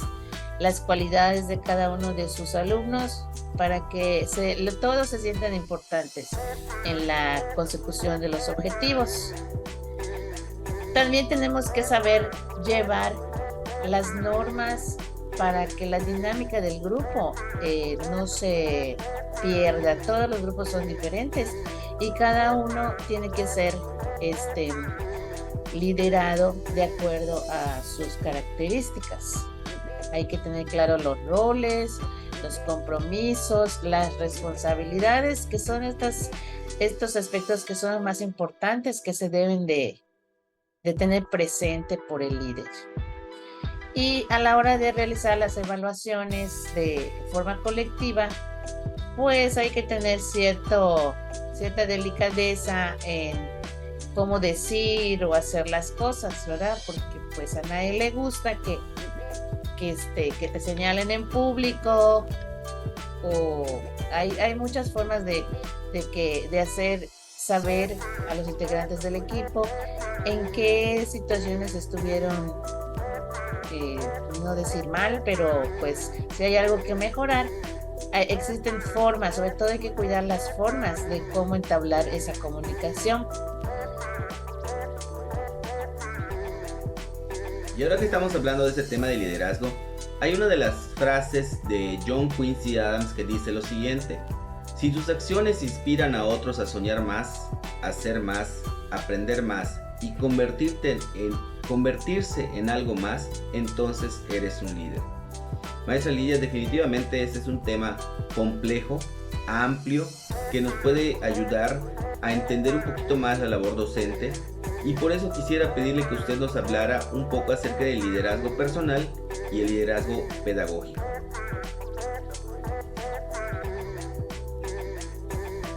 las cualidades de cada uno de sus alumnos para que todos se sientan importantes en la consecución de los objetivos. También tenemos que saber llevar las normas para que la dinámica del grupo no se pierda. Todos los grupos son diferentes y cada uno tiene que ser liderado de acuerdo a sus características. Hay que tener claro los roles, los compromisos, las responsabilidades, que son estos aspectos que son los más importantes que se deben de tener presente por el líder. Y a la hora de realizar las evaluaciones de forma colectiva, pues hay que tener cierta delicadeza en cómo decir o hacer las cosas, ¿verdad? Porque pues a nadie le gusta que te señalen en público, o hay muchas formas de hacer saber a los integrantes del equipo en qué situaciones estuvieron, no decir mal, pero pues si hay algo que mejorar, existen formas, sobre todo hay que cuidar las formas de cómo entablar esa comunicación.
Y ahora que estamos hablando de este tema de liderazgo, hay una de las frases de John Quincy Adams que dice lo siguiente: si tus acciones inspiran a otros a soñar más, hacer más, aprender más y convertirse en algo más, entonces eres un líder. Maestra Lidia, definitivamente este es un tema complejo, amplio, que nos puede ayudar a entender un poquito más la labor docente, y por eso quisiera pedirle que usted nos hablara un poco acerca del liderazgo personal y el liderazgo pedagógico.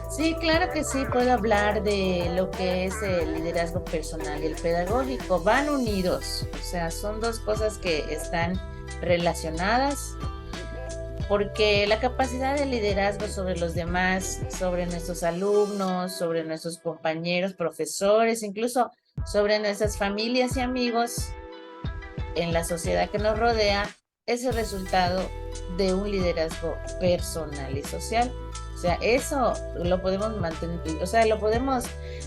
Sí, claro que sí, puedo hablar de lo que es el liderazgo personal y el pedagógico. Van unidos, o sea, son dos cosas que están relacionadas, porque la capacidad de liderazgo sobre los demás, sobre nuestros alumnos, sobre nuestros compañeros, profesores, incluso sobre nuestras familias y amigos en la sociedad que nos rodea, es el resultado de un liderazgo personal y social. O sea, eso lo podemos mantener, o sea, lo podemos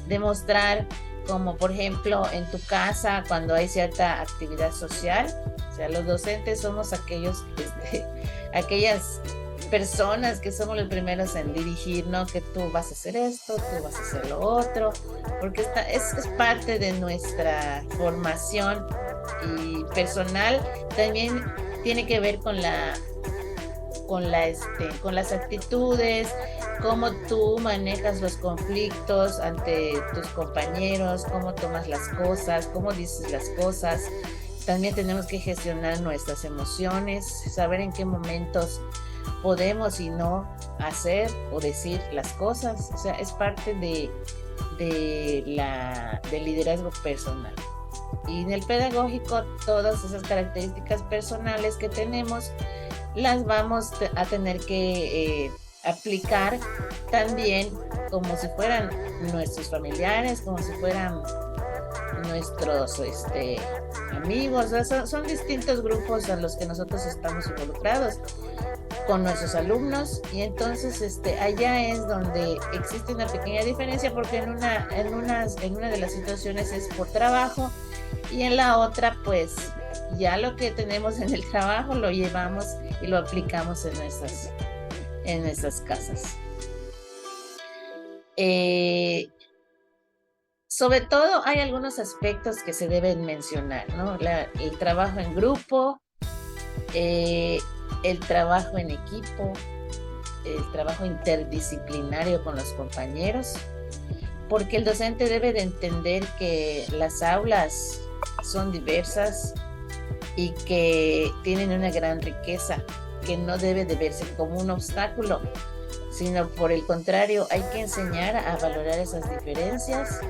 demostrar como, por ejemplo, en tu casa cuando hay cierta actividad social. O sea, los docentes somos aquellas personas que somos los primeros en dirigir, ¿no? Que tú vas a hacer esto, tú vas a hacer lo otro, porque es parte de nuestra formación, y personal también tiene que ver con las actitudes, cómo tú manejas los conflictos ante tus compañeros, cómo tomas las cosas, cómo dices las cosas. También tenemos que gestionar nuestras emociones, saber en qué momentos podemos y no hacer o decir las cosas. O sea, es parte del liderazgo personal. Y en el pedagógico, todas esas características personales que tenemos las vamos a tener que aplicar también como si fueran nuestros familiares, como si fueran nuestros amigos. O sea, son distintos grupos a los que nosotros estamos involucrados con nuestros alumnos, y entonces allá es donde existe una pequeña diferencia, porque en una de las situaciones es por trabajo, y en la otra pues ya lo que tenemos en el trabajo lo llevamos y lo aplicamos en nuestras casas. Sobre todo hay algunos aspectos que se deben mencionar, ¿no? El trabajo en grupo, el trabajo en equipo, el trabajo interdisciplinario con los compañeros, porque el docente debe de entender que las aulas son diversas y que tienen una gran riqueza que no debe de verse como un obstáculo, sino por el contrario, hay que enseñar a valorar esas diferencias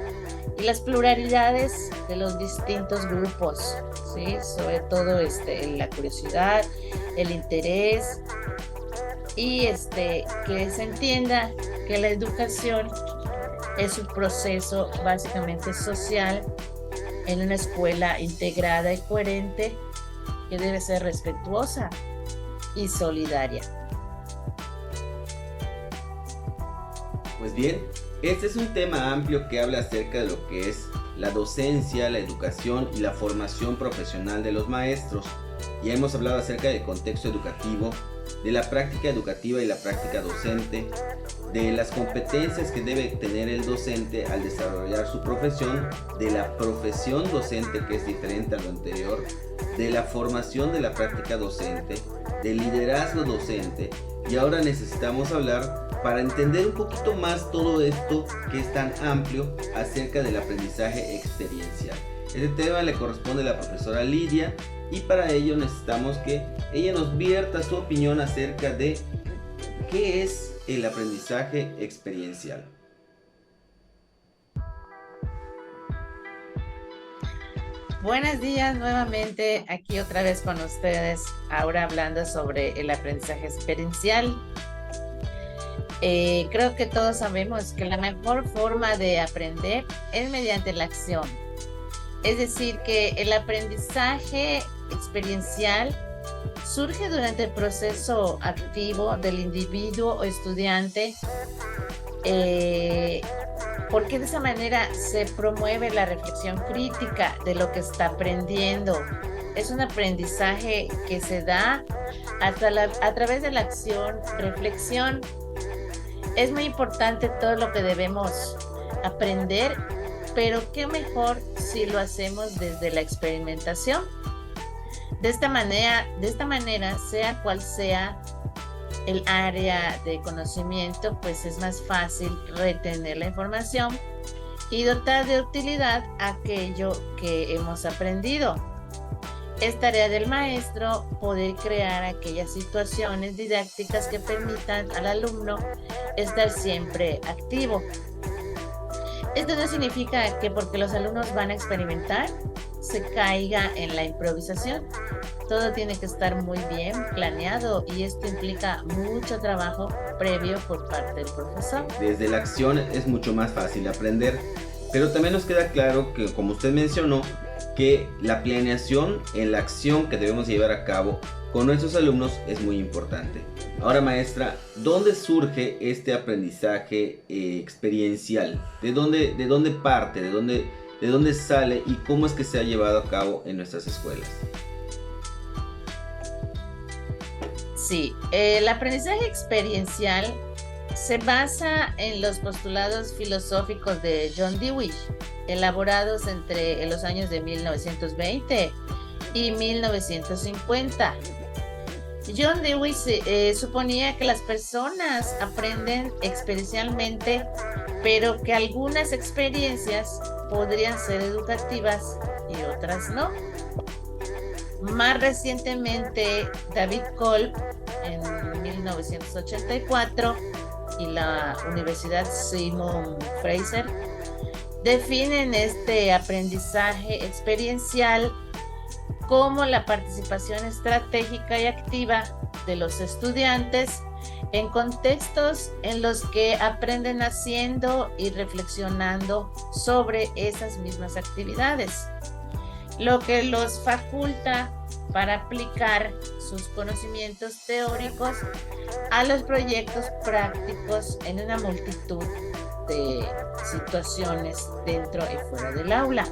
y las pluralidades de los distintos grupos, ¿sí? Sobre todo la curiosidad, el interés y que se entienda que la educación es un proceso básicamente social en una escuela integrada y coherente que debe ser respetuosa y solidaria.
Pues bien, este es un tema amplio que habla acerca de lo que es la docencia, la educación y la formación profesional de los maestros. Ya hemos hablado acerca del contexto educativo, de la práctica educativa y la práctica docente, de las competencias que debe tener el docente al desarrollar su profesión, de la profesión docente que es diferente a lo anterior, de la formación de la práctica docente, del liderazgo docente, y ahora necesitamos hablar para entender un poquito más todo esto que es tan amplio acerca del aprendizaje experiencial. Este tema le corresponde a la profesora Lidia y para ello necesitamos que ella nos vierta su opinión acerca de qué es el aprendizaje experiencial.
Buenos días nuevamente, aquí otra vez con ustedes, ahora hablando sobre el aprendizaje experiencial. Creo que todos sabemos que la mejor forma de aprender es mediante la acción. Es decir, que el aprendizaje experiencial surge durante el proceso activo del individuo o estudiante, porque de esa manera se promueve la reflexión crítica de lo que está aprendiendo. Es un aprendizaje que se da a través de la acción, reflexión. Es muy importante todo lo que debemos aprender, pero qué mejor si lo hacemos desde la experimentación. De esta manera, sea cual sea el área de conocimiento, pues es más fácil retener la información y dotar de utilidad aquello que hemos aprendido. Es tarea del maestro poder crear aquellas situaciones didácticas que permitan al alumno estar siempre activo. Esto no significa que porque los alumnos van a experimentar, se caiga en la improvisación. Todo tiene que estar muy bien planeado y esto implica mucho trabajo previo por parte del profesor.
Desde la acción es mucho más fácil aprender, pero también nos queda claro que, como usted mencionó, que la planeación en la acción que debemos llevar a cabo con nuestros alumnos es muy importante. Ahora, maestra, ¿dónde surge este aprendizaje experiencial? ¿De dónde parte? ¿De dónde sale? ¿Y cómo es que se ha llevado a cabo en nuestras escuelas?
Sí, el aprendizaje experiencial se basa en los postulados filosóficos de John Dewey, elaborados entre los años de 1920 y 1950. John Dewey suponía que las personas aprenden experiencialmente, pero que algunas experiencias podrían ser educativas y otras no. Más recientemente, David Kolb, en 1984, y la Universidad Simon Fraser, definen este aprendizaje experiencial como la participación estratégica y activa de los estudiantes en contextos en los que aprenden haciendo y reflexionando sobre esas mismas actividades, lo que los faculta para aplicar sus conocimientos teóricos a los proyectos prácticos en una multitud de situaciones dentro y fuera del aula.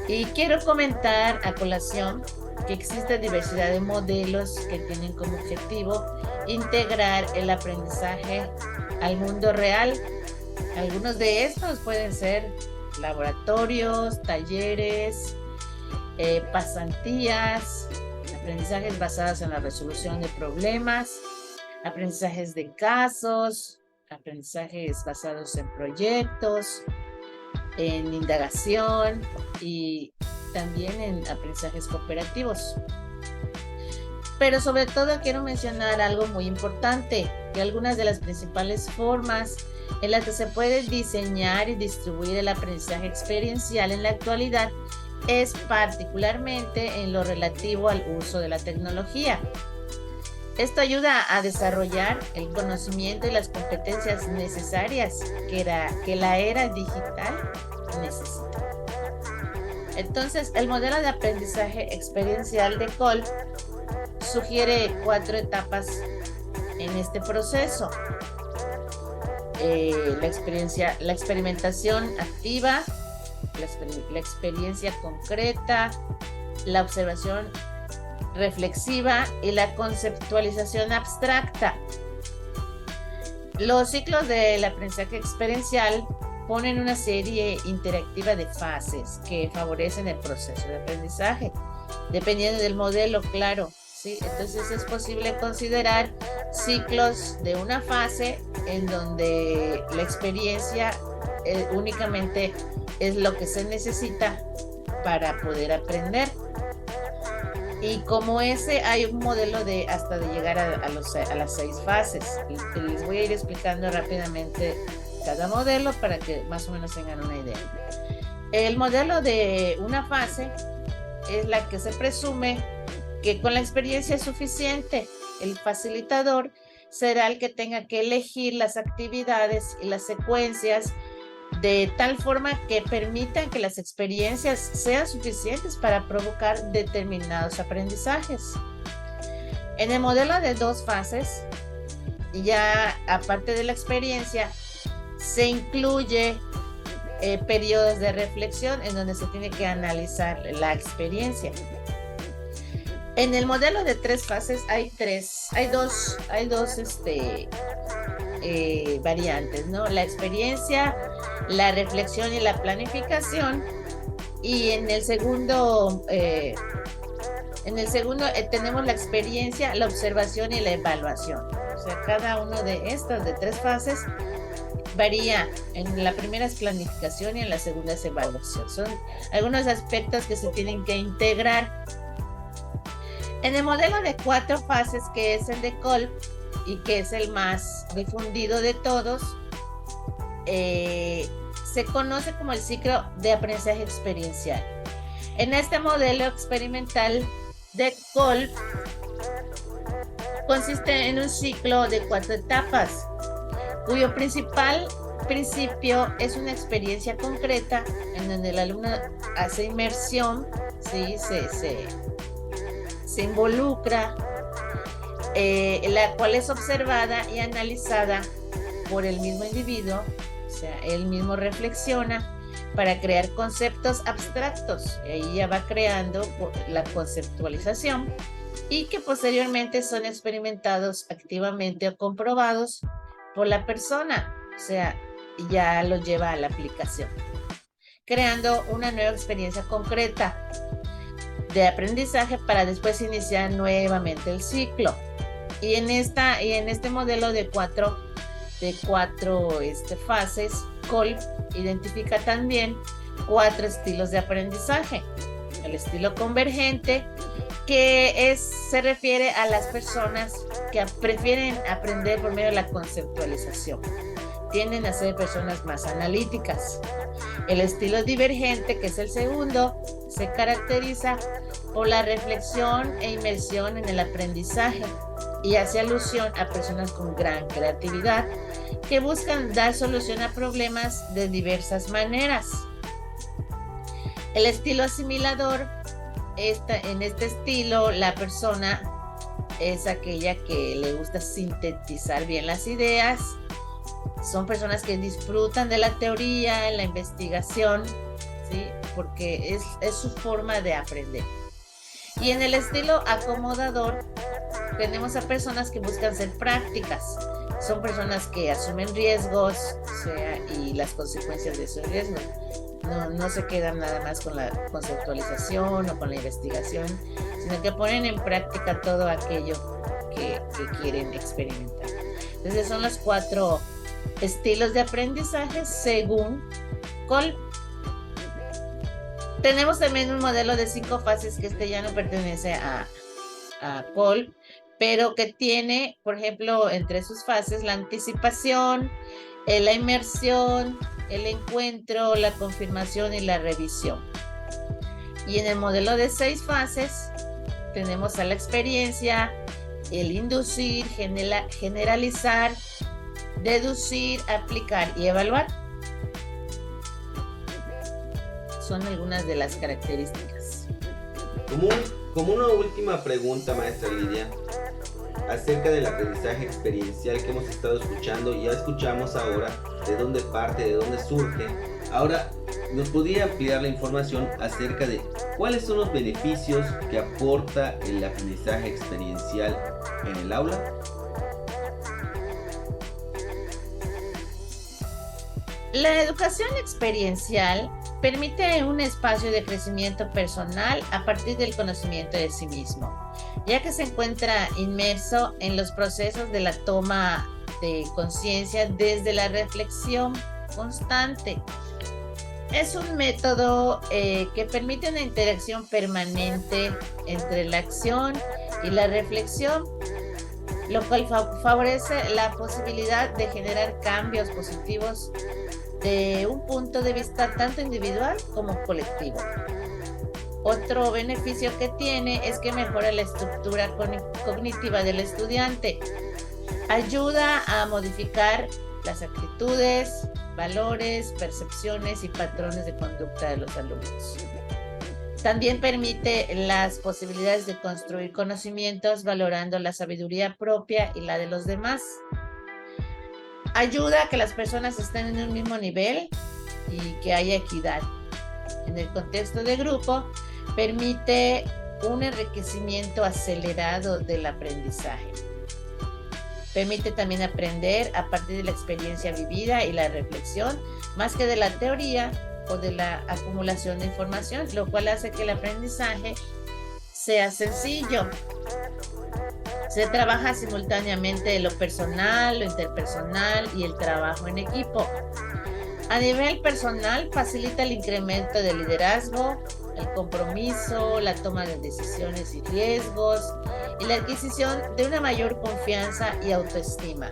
Y quiero comentar a colación que existe diversidad de modelos que tienen como objetivo integrar el aprendizaje al mundo real. Algunos de estos pueden ser laboratorios, talleres, pasantías, aprendizajes basados en la resolución de problemas, aprendizajes de casos, aprendizajes basados en proyectos, en indagación y también en aprendizajes cooperativos. Pero sobre todo quiero mencionar algo muy importante, que algunas de las principales formas en las que se puede diseñar y distribuir el aprendizaje experiencial en la actualidad es particularmente en lo relativo al uso de la tecnología. Esto ayuda a desarrollar el conocimiento y las competencias necesarias que la era digital necesita. Entonces, el modelo de aprendizaje experiencial de Kolb sugiere 4 etapas en este proceso. La experimentación activa, la experiencia concreta, la observación reflexiva y la conceptualización abstracta. Los ciclos del aprendizaje experiencial ponen una serie interactiva de fases que favorecen el proceso de aprendizaje, dependiendo del modelo, claro. ¿Sí? Entonces es posible considerar ciclos de una fase en donde la experiencia únicamente es lo que se necesita para poder aprender. Y como ese hay un modelo de hasta de llegar a las 6 fases. Les voy a ir explicando rápidamente cada modelo para que más o menos tengan una idea. El modelo de una fase es la que se presume que con la experiencia es suficiente. El facilitador será el que tenga que elegir las actividades y las secuencias de tal forma que permitan que las experiencias sean suficientes para provocar determinados aprendizajes. En el modelo de 2 fases, ya aparte de la experiencia, se incluye periodos de reflexión en donde se tiene que analizar la experiencia. En el modelo de 3 fases hay dos variantes, ¿no? La experiencia, la reflexión y la planificación. Y en el segundo tenemos la experiencia, la observación y la evaluación. O sea, cada uno de estas de 3 fases varía. En la primera es planificación y en la segunda es evaluación. Son algunos aspectos que se tienen que integrar. En el modelo de 4 fases, que es el de Kolb y que es el más difundido de todos, se conoce como el ciclo de aprendizaje experiencial. En este modelo experimental de Kolb consiste en un ciclo de 4 etapas, cuyo principal principio es una experiencia concreta en donde el alumno hace inmersión, ¿sí? se involucra, la cual es observada y analizada por el mismo individuo, o sea, él mismo reflexiona para crear conceptos abstractos, y ahí ya va creando la conceptualización, y que posteriormente son experimentados activamente o comprobados por la persona, o sea, ya lo lleva a la aplicación, creando una nueva experiencia concreta de aprendizaje para después iniciar nuevamente el ciclo. Y en este modelo de cuatro fases, Kolb identifica también 4 estilos de aprendizaje. El estilo convergente, que se refiere a las personas que prefieren aprender por medio de la conceptualización. Tienden a ser personas más analíticas. El estilo divergente, que es el segundo, se caracteriza por la reflexión e inmersión en el aprendizaje y hace alusión a personas con gran creatividad que buscan dar solución a problemas de diversas maneras. El estilo asimilador, en este estilo la persona es aquella que le gusta sintetizar bien las ideas. Son personas que disfrutan de la teoría, la investigación, ¿sí? Porque es su forma de aprender. Y en el estilo acomodador tenemos a personas que buscan ser prácticas. Son personas que asumen riesgos, o sea, y las consecuencias de esos riesgos. No se quedan nada más con la conceptualización o con la investigación, sino que ponen en práctica todo aquello que quieren experimentar. Entonces son los 4 estilos de aprendizaje según Kolb. Tenemos también un modelo de 5 fases que ya no pertenece a Kolb, pero que tiene, por ejemplo, entre sus fases la anticipación, la inmersión, el encuentro, la confirmación y la revisión. Y en el modelo de 6 fases tenemos a la experiencia, el inducir, generalizar, deducir, aplicar y evaluar. Son algunas de las características.
Como una última pregunta, maestra Lidia, acerca del aprendizaje experiencial que hemos estado escuchando, y ya escuchamos ahora de dónde parte, de dónde surge. Ahora, ¿nos podría ampliar la información acerca de cuáles son los beneficios que aporta el aprendizaje experiencial en el aula?
La educación experiencial permite un espacio de crecimiento personal a partir del conocimiento de sí mismo, ya que se encuentra inmerso en los procesos de la toma de conciencia desde la reflexión constante. Es un método que permite una interacción permanente entre la acción y la reflexión, lo cual favorece la posibilidad de generar cambios positivos de un punto de vista tanto individual como colectivo. Otro beneficio que tiene es que mejora la estructura cognitiva del estudiante. Ayuda a modificar las actitudes, valores, percepciones y patrones de conducta de los alumnos. También permite las posibilidades de construir conocimientos valorando la sabiduría propia y la de los demás. Ayuda a que las personas estén en un mismo nivel y que haya equidad. En el contexto de grupo, permite un enriquecimiento acelerado del aprendizaje. Permite también aprender a partir de la experiencia vivida y la reflexión, más que de la teoría o de la acumulación de información, lo cual hace que el aprendizaje sea sencillo. Se trabaja simultáneamente lo personal, lo interpersonal y el trabajo en equipo. A nivel personal, facilita el incremento del liderazgo, el compromiso, la toma de decisiones y riesgos y la adquisición de una mayor confianza y autoestima.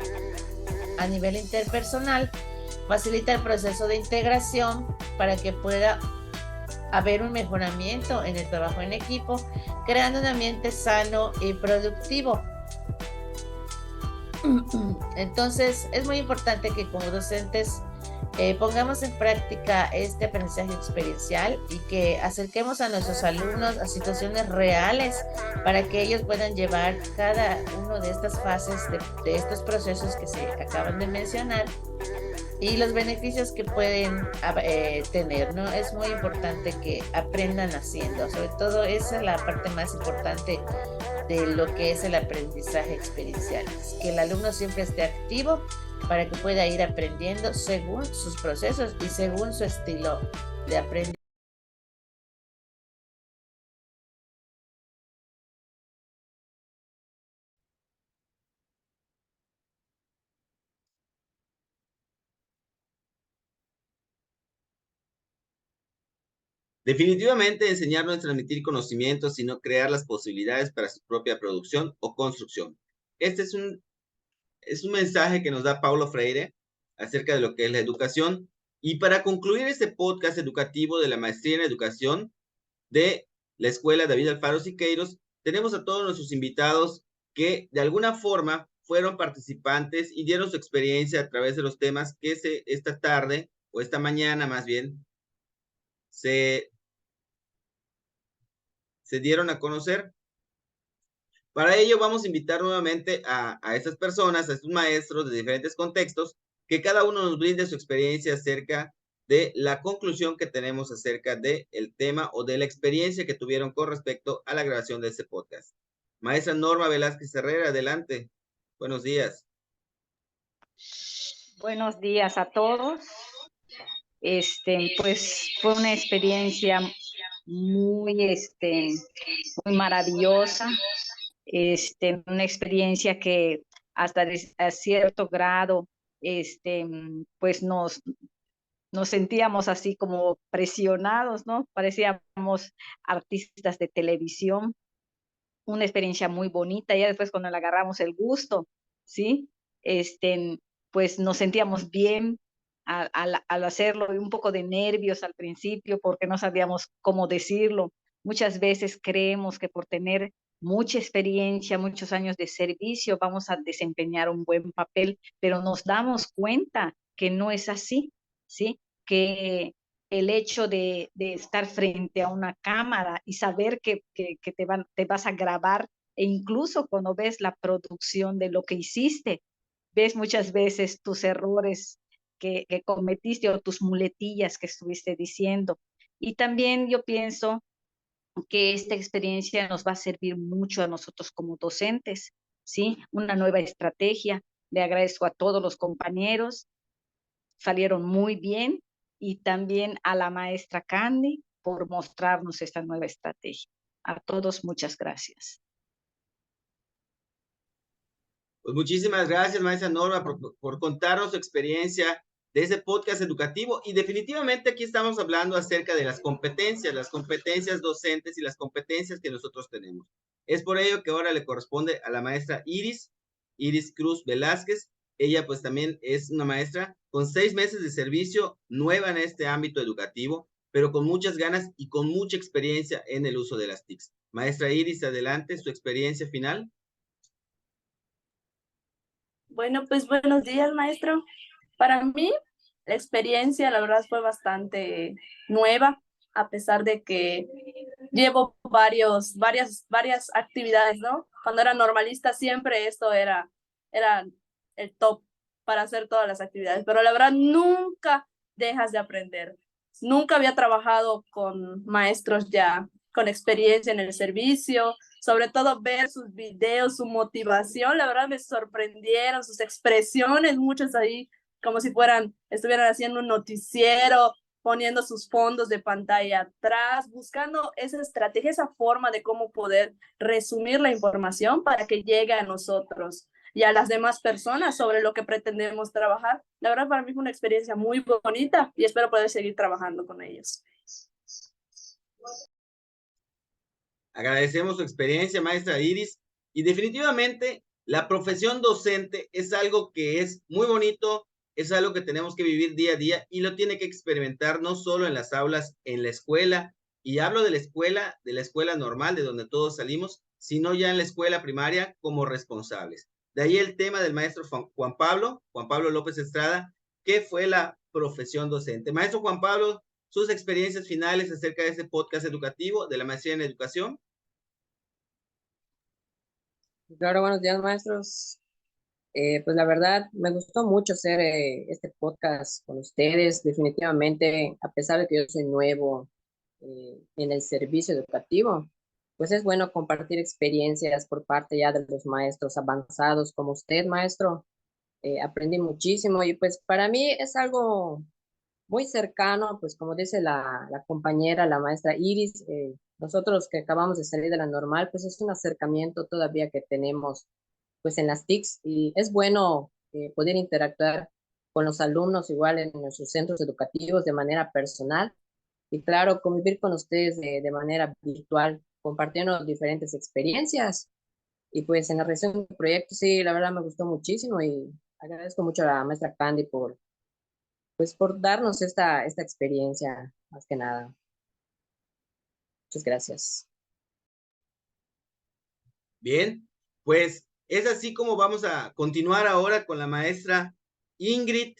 A nivel interpersonal, facilita el proceso de integración para que pueda haber un mejoramiento en el trabajo en equipo, creando un ambiente sano y productivo. Entonces, es muy importante que como docentes pongamos en práctica este aprendizaje experiencial y que acerquemos a nuestros alumnos a situaciones reales para que ellos puedan llevar cada una de estas fases de estos procesos que se acaban de mencionar y los beneficios que pueden tener, ¿no? Es muy importante que aprendan haciendo, sobre todo esa es la parte más importante de lo que es el aprendizaje experiencial, es que el alumno siempre esté activo para que pueda ir aprendiendo según sus procesos y según su estilo de aprendizaje.
Definitivamente enseñar no es transmitir conocimientos, sino crear las posibilidades para su propia producción o construcción. Este es un mensaje que nos da Paulo Freire acerca de lo que es la educación. Y para concluir este podcast educativo de la maestría en educación de la Escuela David Alfaro Siqueiros, tenemos a todos nuestros invitados que de alguna forma fueron participantes y dieron su experiencia a través de los temas que esta tarde, o esta mañana más bien, se dieron a conocer. Para ello vamos a invitar nuevamente a estas personas, a estos maestros de diferentes contextos, que cada uno nos brinde su experiencia acerca de la conclusión que tenemos acerca del tema o de la experiencia que tuvieron con respecto a la grabación de este podcast. Maestra Norma Velázquez Herrera, adelante. Buenos días.
Buenos días a todos. Pues fue una experiencia muy muy maravillosa. Una experiencia que hasta a cierto grado pues nos nos sentíamos así como presionados, ¿no? Parecíamos artistas de televisión, una experiencia muy bonita, ya después cuando le agarramos el gusto, ¿sí? Pues nos sentíamos bien al hacerlo, y un poco de nervios al principio porque no sabíamos cómo decirlo. Muchas veces creemos que por tener mucha experiencia, muchos años de servicio, vamos a desempeñar un buen papel, pero nos damos cuenta que no es así, ¿sí? Que el hecho de estar frente a una cámara y saber que te vas a grabar, e incluso cuando ves la producción de lo que hiciste, ves muchas veces tus errores que cometiste o tus muletillas que estuviste diciendo. Y también yo pienso que esta experiencia nos va a servir mucho a nosotros como docentes, ¿sí? Una nueva estrategia. Le agradezco a todos los compañeros, salieron muy bien, y también a la maestra Candy por mostrarnos esta nueva estrategia. A todos, muchas gracias.
Pues muchísimas gracias, maestra Norma, por contarnos su experiencia de ese podcast educativo. Y definitivamente aquí estamos hablando acerca de las competencias docentes y las competencias que nosotros tenemos. Es por ello que ahora le corresponde a la maestra Iris Cruz Velázquez. Ella pues también es una maestra con 6 meses de servicio, nueva en este ámbito educativo, pero con muchas ganas y con mucha experiencia en el uso de las TICs. Maestra Iris, adelante, su experiencia final.
Bueno, pues buenos días, maestro. Para mí, la experiencia, la verdad, fue bastante nueva, a pesar de que llevo varias actividades, ¿no? Cuando era normalista, siempre esto era el top para hacer todas las actividades, pero la verdad, nunca dejas de aprender. Nunca había trabajado con maestros ya con experiencia en el servicio, sobre todo ver sus videos, su motivación, la verdad me sorprendieron, sus expresiones, muchas ahí como si estuvieran haciendo un noticiero, poniendo sus fondos de pantalla atrás, buscando esa estrategia, esa forma de cómo poder resumir la información para que llegue a nosotros y a las demás personas sobre lo que pretendemos trabajar. La verdad para mí fue una experiencia muy bonita y espero poder seguir trabajando con ellos.
Agradecemos su experiencia, maestra Iris, y definitivamente la profesión docente es algo que es muy bonito, es algo que tenemos que vivir día a día y lo tiene que experimentar no solo en las aulas, en la escuela, y hablo de la escuela normal, de donde todos salimos, sino ya en la escuela primaria como responsables. De ahí el tema del maestro Juan Pablo López Estrada, que fue la profesión docente. Maestro Juan Pablo, sus experiencias finales acerca de este podcast educativo de la maestría en educación.
Claro, buenos días, maestros. Pues la verdad, me gustó mucho hacer este podcast con ustedes. Definitivamente, a pesar de que yo soy nuevo en el servicio educativo, pues es bueno compartir experiencias por parte ya de los maestros avanzados como usted, maestro. Aprendí muchísimo y pues para mí es algo muy cercano, pues como dice la compañera, la maestra Iris, nosotros que acabamos de salir de la normal, pues es un acercamiento todavía que tenemos pues en las TICs, y es bueno poder interactuar con los alumnos igual en nuestros centros educativos de manera personal, y claro, convivir con ustedes de manera virtual, compartiendo diferentes experiencias. Y pues en la realización del proyecto, sí, la verdad me gustó muchísimo, y agradezco mucho a la maestra Candy por darnos esta experiencia, más que nada. Muchas gracias.
Bien, pues es así como vamos a continuar ahora con la maestra Ingrid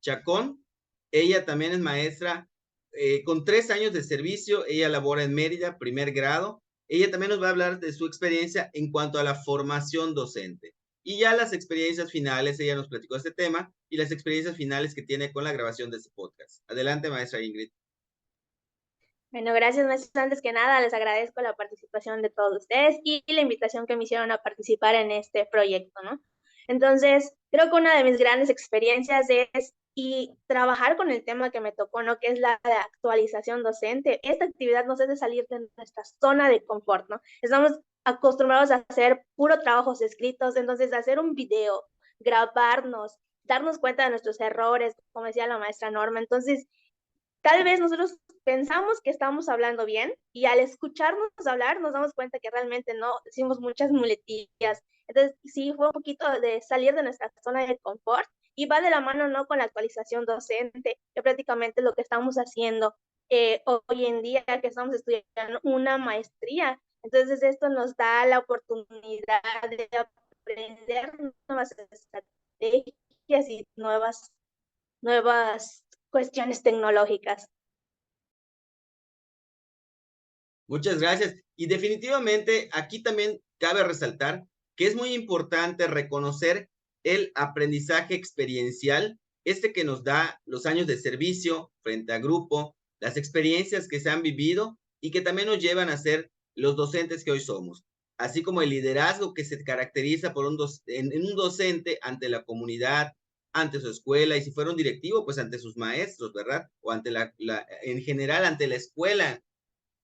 Chacón. Ella también es maestra con 3 años de servicio. Ella labora en Mérida, primer grado. Ella también nos va a hablar de su experiencia en cuanto a la formación docente. Y ya las experiencias finales, ella nos platicó este tema y las experiencias finales que tiene con la grabación de este podcast. Adelante, maestra Ingrid.
Bueno, gracias, maestros. Antes que nada, les agradezco la participación de todos ustedes y la invitación que me hicieron a participar en este proyecto, ¿no? Entonces, creo que una de mis grandes experiencias es trabajar con el tema que me tocó, ¿no? Que es la de actualización docente. Esta actividad nos hace salir de nuestra zona de confort, ¿no? Estamos acostumbrados a hacer puro trabajos escritos, entonces hacer un video, grabarnos, darnos cuenta de nuestros errores, como decía la maestra Norma. Entonces, tal vez nosotros pensamos que estamos hablando bien y al escucharnos hablar nos damos cuenta que realmente no, decimos muchas muletillas. Entonces, sí, fue un poquito de salir de nuestra zona de confort y va de la mano, ¿no?, con la actualización docente, que prácticamente lo que estamos haciendo hoy en día, que estamos estudiando una maestría. Entonces, esto nos da la oportunidad de aprender nuevas estrategias y nuevas cuestiones tecnológicas.
Muchas gracias. Y definitivamente aquí también cabe resaltar que es muy importante reconocer el aprendizaje experiencial, este que nos da los años de servicio frente a grupo, las experiencias que se han vivido y que también nos llevan a ser los docentes que hoy somos, así como el liderazgo que se caracteriza por en un docente ante la comunidad, ante su escuela, y si fuera un directivo, pues ante sus maestros, ¿verdad? O ante en general, ante la escuela,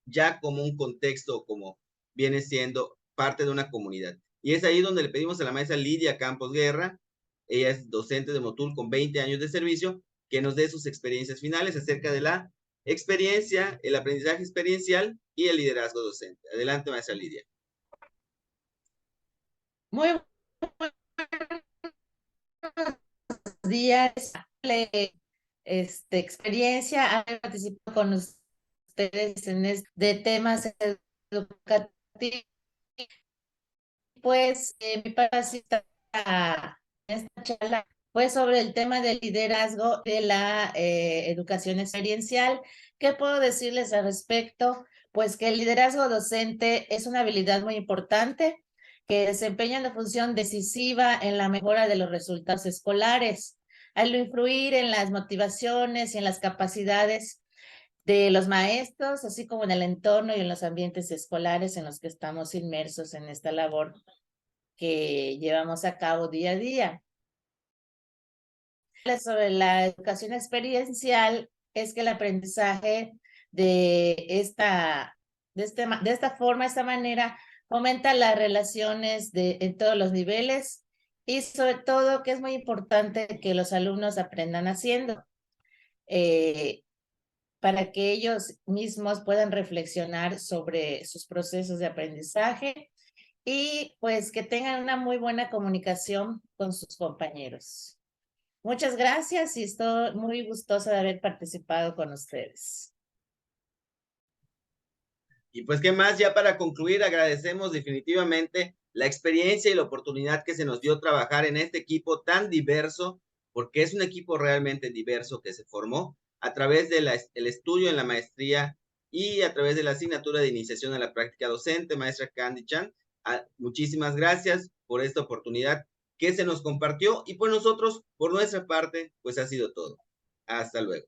ya como un contexto, como viene siendo parte de una comunidad. Y es ahí donde le pedimos a la maestra Lidia Campos Guerra, ella es docente de Motul con 20 años de servicio, que nos dé sus experiencias finales acerca de la experiencia, el aprendizaje experiencial y el liderazgo docente. Adelante, maestra Lidia.
Muy buenos días. Experiencia, he participado con ustedes de temas educativos. Pues mi participación en esta charla fue sobre el tema del liderazgo de la educación experiencial. ¿Qué puedo decirles al respecto? Pues que el liderazgo docente es una habilidad muy importante que desempeña una función decisiva en la mejora de los resultados escolares, al influir en las motivaciones y en las capacidades de los maestros, así como en el entorno y en los ambientes escolares en los que estamos inmersos en esta labor que llevamos a cabo día a día. Sobre la educación experiencial es que el aprendizaje de esta forma, de esta manera, fomenta las relaciones en todos los niveles y sobre todo que es muy importante que los alumnos aprendan haciendo. Para que ellos mismos puedan reflexionar sobre sus procesos de aprendizaje y pues que tengan una muy buena comunicación con sus compañeros. Muchas gracias y estoy muy gustosa de haber participado con ustedes.
Y pues, ¿qué más? Ya para concluir, agradecemos definitivamente la experiencia y la oportunidad que se nos dio trabajar en este equipo tan diverso, porque es un equipo realmente diverso que se formó a través del estudio en la maestría y a través de la asignatura de iniciación a la práctica docente, maestra Candy Chan. Muchísimas gracias por esta oportunidad que se nos compartió y pues nosotros, por nuestra parte, pues ha sido todo. Hasta luego.